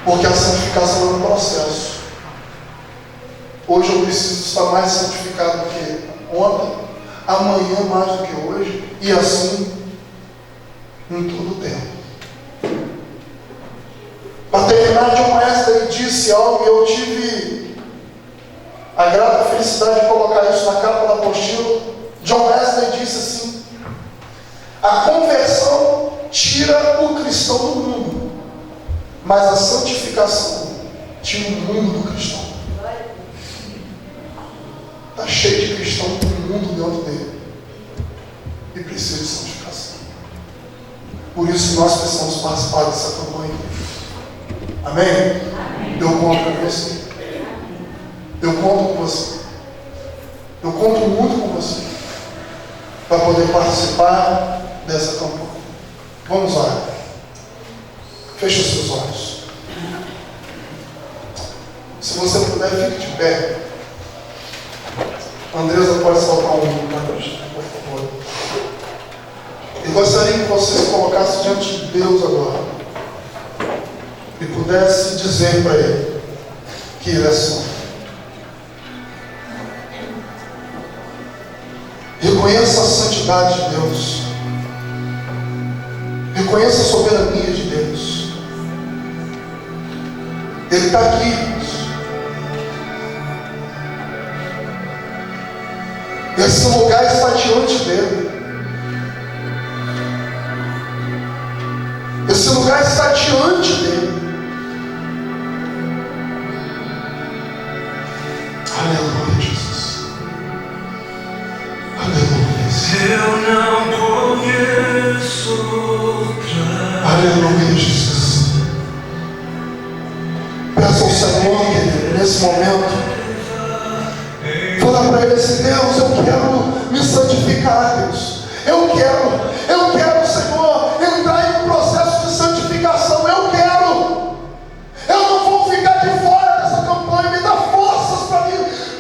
porque a santificação é um processo. Hoje eu preciso estar mais santificado do que ontem, amanhã mais do que hoje, e assim em todo o tempo. Para terminar, John Wesley disse algo, e eu tive a grata felicidade de colocar isso na capa da apostila. John Wesley disse assim: a conversão tira o cristão do mundo, mas a santificação tira o mundo do cristão. Está cheio de cristão com o mundo dentro dele e precisa de santificação. Por isso nós precisamos participar dessa campanha. Amém? Amém. Eu conto com você. Eu conto com você. Eu conto muito com você para poder participar dessa campanha. Vamos lá. Feche os seus olhos. Se você puder, fique de pé. Andresa pode saltar um minuto, por favor. Eu gostaria que você se colocasse diante de Deus agora e pudesse dizer para Ele que Ele é santo. Reconheça a santidade de Deus. Reconheça a soberania de Deus. Ele está aqui, irmãos. Esse lugar está diante dele. Esse lugar está diante dele. Aleluia, Jesus. Aleluia. Eu não conheço outra. Aleluia, Jesus. Peça ao Senhor, querido, nesse momento. Fala para Ele assim: Deus, eu quero me santificar, Deus. Eu quero, Senhor, entrar em um processo de santificação. Eu não vou ficar de fora dessa campanha. Me dá forças para mim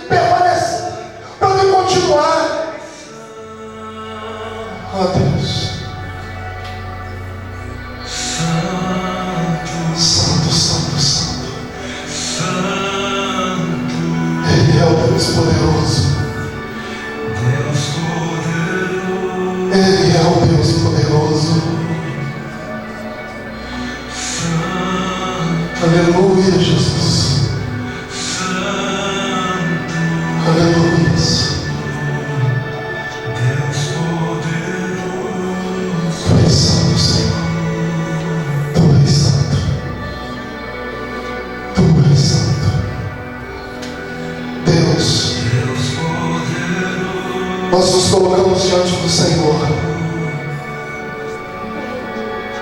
permanecer, para mim continuar. Oh, Deus. Santo, Santo, Santo. Ele é o Deus poderoso. Ele é o Deus poderoso. Aleluia, Jesus. Aleluia. Tu és santo, Senhor. Tu és santo. Tu és santo. Deus, nós nos colocamos diante do Senhor.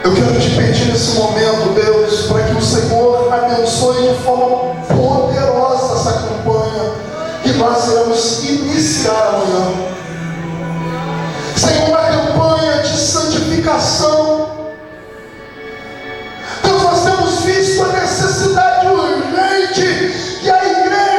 Eu quero te pedir nesse momento, Deus, para que o Senhor abençoe de forma poderosa essa campanha que nós iremos iniciar amanhã. Senhor, uma campanha de santificação. Deus, nós temos visto a necessidade urgente que a igreja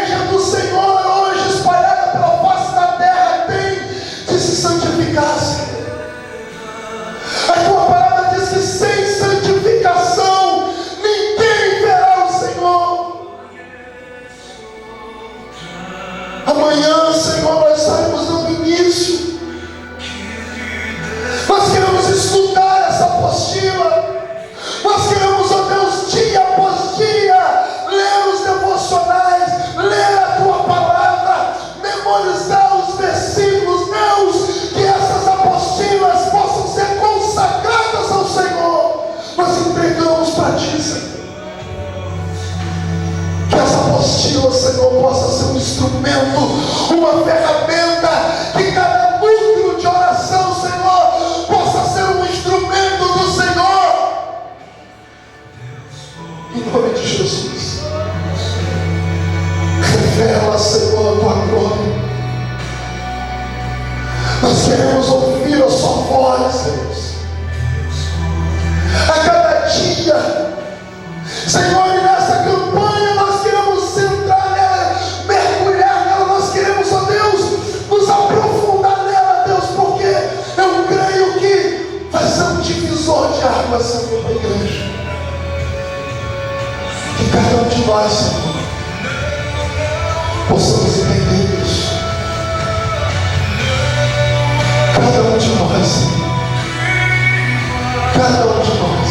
instrumento, uma ferramenta, que cada núcleo de oração, Senhor, possa ser um instrumento do Senhor. Em nome de Jesus. Revela, Senhor, a tua glória. Nós queremos ouvir a sua voz, Deus. A cada dia, Senhor, e nessa campanha nós queremos entrar nela, mergulhar nela, nós queremos, ó Deus, nos aprofundar nela, Deus, porque eu creio que vai ser um divisor de águas, Senhor, da igreja. Que cada um de nós, Senhor, possamos entender isso. Cada um de nós, Senhor. Cada um de nós.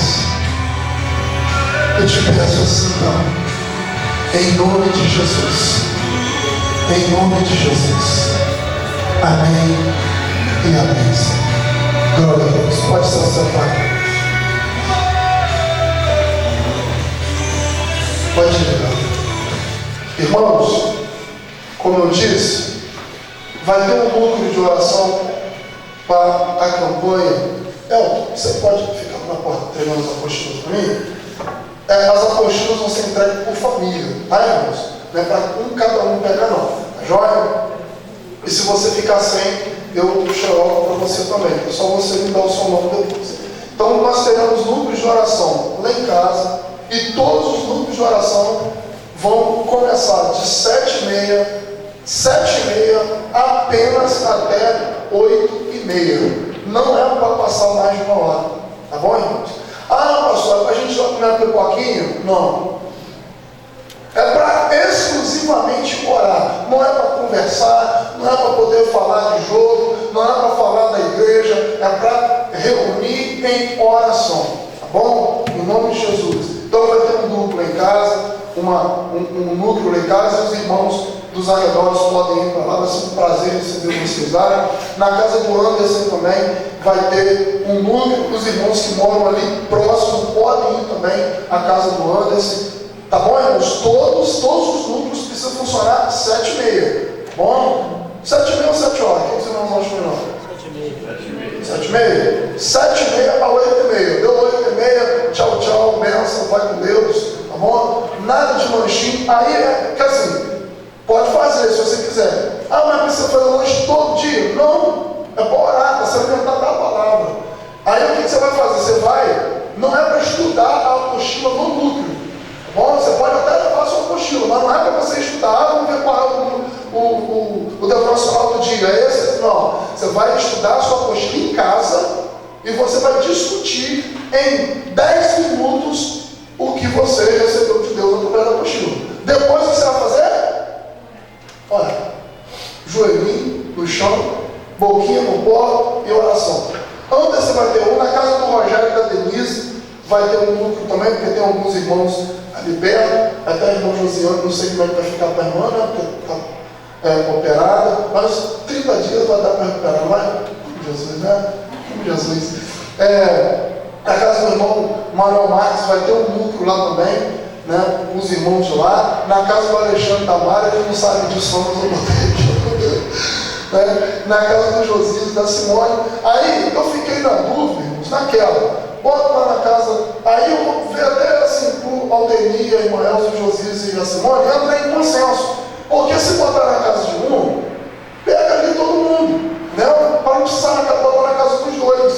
Eu te peço assim, então, em nome de Jesus. Em nome de Jesus. Amém e amém, Senhor. Glória a Deus. Pode se assentar. Pode ir. Irmãos, como eu disse, vai ter um núcleo de oração para a campanha. Você pode ficar na porta treinando as apostilas para mim? As apostilas vão ser entregues por família, tá, irmãos? Não é para cada um pegar, não. Tá joia? E se você ficar sem, eu xeroco para você também. É só você me dar o seu nome depois. Então, nós teremos núcleos de oração lá em casa, e todos os núcleos de oração vão começar de 7h30 apenas até 8h30. Não é para passar mais de 1 hora. Tá bom, irmãos? Ah, pastor, a gente vai comer pipoquinho? Não. É para exclusivamente orar. Não é para conversar, não é para poder falar de jogo, não é para falar da igreja, é para reunir em oração. Tá bom? Em nome de Jesus. Então vai ter um núcleo em casa, um núcleo lá em casa, e os irmãos dos arredores podem ir para lá. Vai ser um prazer receber vocês lá. Na casa do Anderson também vai ter um núcleo. Os irmãos que moram ali próximo podem ir também à casa do Anderson. Tá bom, irmãos? Todos os núcleos precisam funcionar às 7h30. Bom? 7h30 ou 7 horas? O que vocês não acham melhor? 7h30? 7h30 a 8h30. Deu 8h30, tchau, tchau, bênção, vai com Deus. Tá bom? Nada de lanchinho. Aí que assim, pode fazer se você quiser. Ah, mas precisa fazer lanche todo dia? Não. É para orar, para se alimentar da palavra. Aí o que você vai fazer? Você vai, não é para estudar a apostila no núcleo. Tá bom? Você pode até levar a sua apostila, mas não é para você estudar, vamos ver qual é o devocional do dia. É esse? Não. Você vai estudar a sua apostila em casa e você vai discutir em 10 minutos o que você recebeu de Deus através da apostila. Depois o que você vai fazer? Olha, joelhinho no chão, boquinha no pó e oração. Antes você vai ter um na casa do Rogério e da Denise, vai ter um núcleo também, porque tem alguns irmãos ali perto, até o irmão Josiane, não sei como é que vai ficar para a irmã, né, porque está operada, mas 30 dias vai dar para recuperar, não vai? Como Jesus, né? Como Jesus. Na casa do irmão Manuel Marques vai ter um núcleo lá também, né, os irmãos de lá. Na casa do Alexandre Tamara, ele não sabe disso, mas eu botei aqui, né? Na casa do Josias e da Simone. Aí eu fiquei na dúvida, irmãos, naquela, bota lá na casa. Aí eu vou ver até assim, pro Aldemir, a irmã Elza, o Josias e a Simone, entrei em consenso. Porque se botar na casa de um, pega ali todo mundo, né? Para não precisar botar na casa dos dois,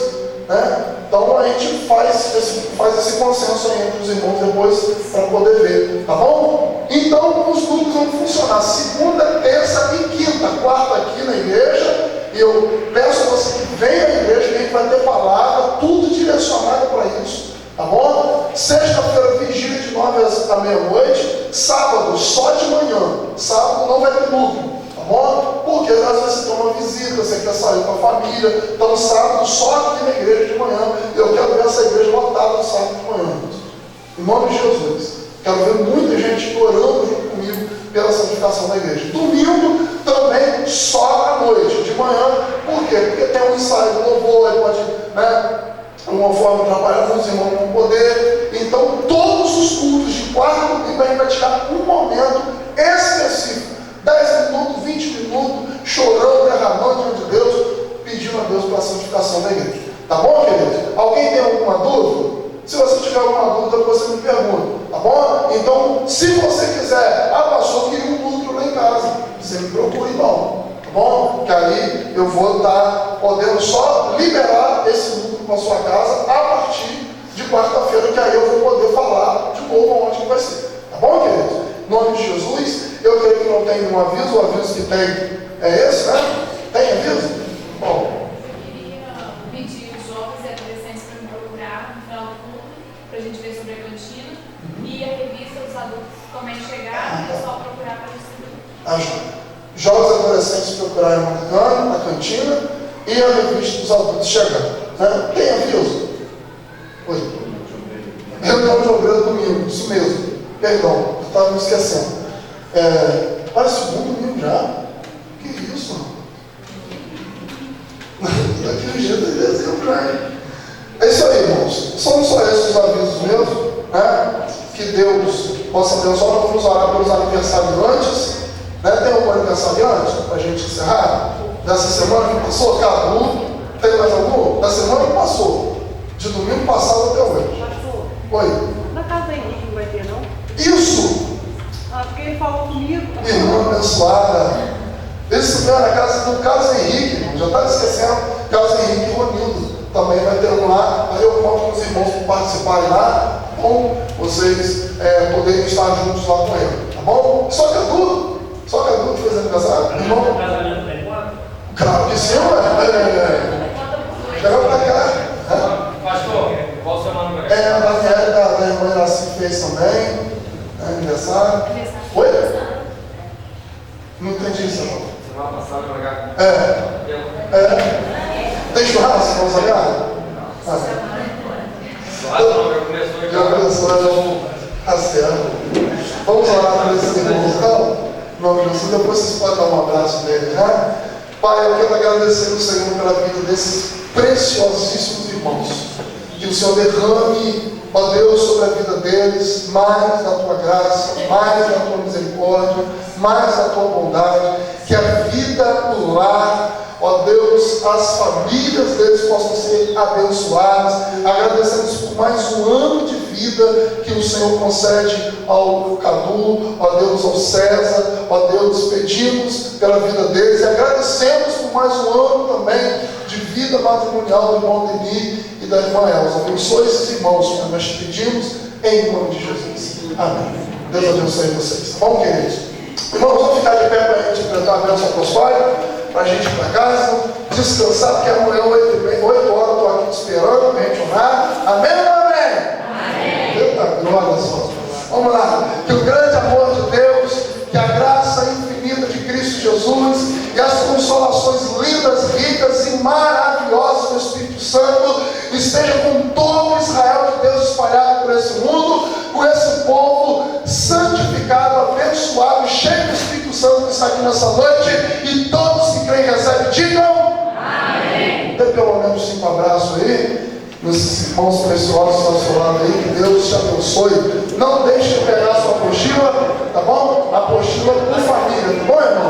né? Então a gente faz esse consenso aí entre os irmãos depois para poder ver, tá bom? Então os núcleos vão funcionar segunda, terça e quinta, quarta aqui na igreja. E eu peço a você que venha à igreja, que a gente vai ter palavra, tudo direcionado para isso, tá bom? Sexta-feira, vigília de 9 à meia-noite. Sábado, só de manhã. Sábado não vai ter núcleo. Bom? Porque às vezes você tem uma visita, você quer sair com a família. Então, sábado, só aqui na igreja de manhã. Eu quero ver essa igreja lotada no sábado de manhã. Em nome de Jesus. Quero ver muita gente orando junto comigo pela santificação da igreja. Domingo também só à noite. De manhã, por quê? Porque tem um ensaio do louvor, aí pode, né? Uma forma de trabalhar com os irmãos com poder. Então, todos os cultos de quarta e domingo a gente vai tirar um momento específico 10 minutos, 20 minutos, chorando, derramando diante de Deus, pedindo a Deus para a santificação da igreja. Tá bom, queridos? Alguém tem alguma dúvida? Se você tiver alguma dúvida, você me pergunta, tá bom? Então, se você quiser, pastor, queria um núcleo lá em casa, você me procura, irmão, tá bom? Que aí eu vou estar podendo só liberar esse núcleo para sua casa a partir de quarta-feira, que aí eu vou poder falar de novo onde que vai ser, tá bom, queridos? Em nome de Jesus, eu creio que não tem nenhum aviso, o aviso que tem é esse, né? Tem aviso? Bom. A gente ver sobre a cantina e a revista dos adultos também chegar, é só procurar para distribuir. Jovens e adolescentes procurarem na cantina e a revista dos adultos chegar. Né? Tem aviso? Oi. Reunião de obreiro domingo, isso mesmo. Perdão, eu estava me esquecendo. Parece o segundo domingo já. Que isso? Daqui um jeito de dezembro já é. É isso aí, irmãos. São só esses os avisos meus, né? Que Deus possa abençoar. Nós vamos orar pelos aniversariantes, né? Tem algum aniversariante para a gente encerrar? Dessa semana que passou? Cadu, tem mais algum? Da semana que passou, de domingo passado até hoje. Oi? Na casa Henrique não vai ter, não? Isso! Porque ele falou comigo. Irmã abençoada. Isso é na casa do Carlos Henrique, irmão. Já está esquecendo. Carlos Henrique e Ronildo. Também vai ter um lá, aí eu conto com os irmãos para participarem lá, com vocês poderem estar juntos lá com ele, tá bom? Só Cadu que fez aniversário, irmão? Claro que sim, chega pra cá. Pastor, qual semana vai? A Daniela da irmã Iraci fez também, aniversário. Oi? Não entendi isso, não. Semana passada, vai Tem churrasco, vamos olhar? Já começou, tá certo. Vamos orar por esses irmãos, então? Em nome de Jesus, depois vocês podem dar um abraço deles, né? Pai, eu quero agradecer ao Senhor pela vida desses preciosíssimos irmãos. Que o Senhor derrame, ó Deus, sobre a vida deles, mais da tua graça, mais da tua misericórdia, mais da tua bondade. Que a vida do lar, ó Deus, as famílias deles possam ser abençoadas. Agradecemos por mais um ano de vida que o Senhor concede ao Cadu, ó Deus, ao César, ó Deus, pedimos pela vida deles e agradecemos por mais um ano também de vida matrimonial do irmão Denis e da irmã Elza. Abençoe esses irmãos, como nós te pedimos, em nome de Jesus. Amém. Deus abençoe vocês. Tá bom, queridos? Irmãos, vamos ficar de pé para a gente enfrentar a bênção apostólica, para a gente ir para casa, descansar, porque amanhã, 8 horas, eu estou aqui te esperando, para a gente orar. Amém ou não amém? Amém. Eita glória, Senhor. Vamos lá. Que o grande amor de Deus, que a graça infinita de Cristo Jesus e as consolações lindas, ricas e maravilhosas do Espírito Santo esteja com todo Israel de Deus espalhado por esse mundo, com esse povo santificado, abençoado, cheio do Espírito Santo que está aqui nessa noite, e todos que creem e recebem, digam amém. Dê pelo menos 5 abraços aí nesses irmãos preciosos ao seu lado aí, que Deus te abençoe. Não deixe de pegar a sua apostila, tá bom? A apostila por família, tá bom, irmão?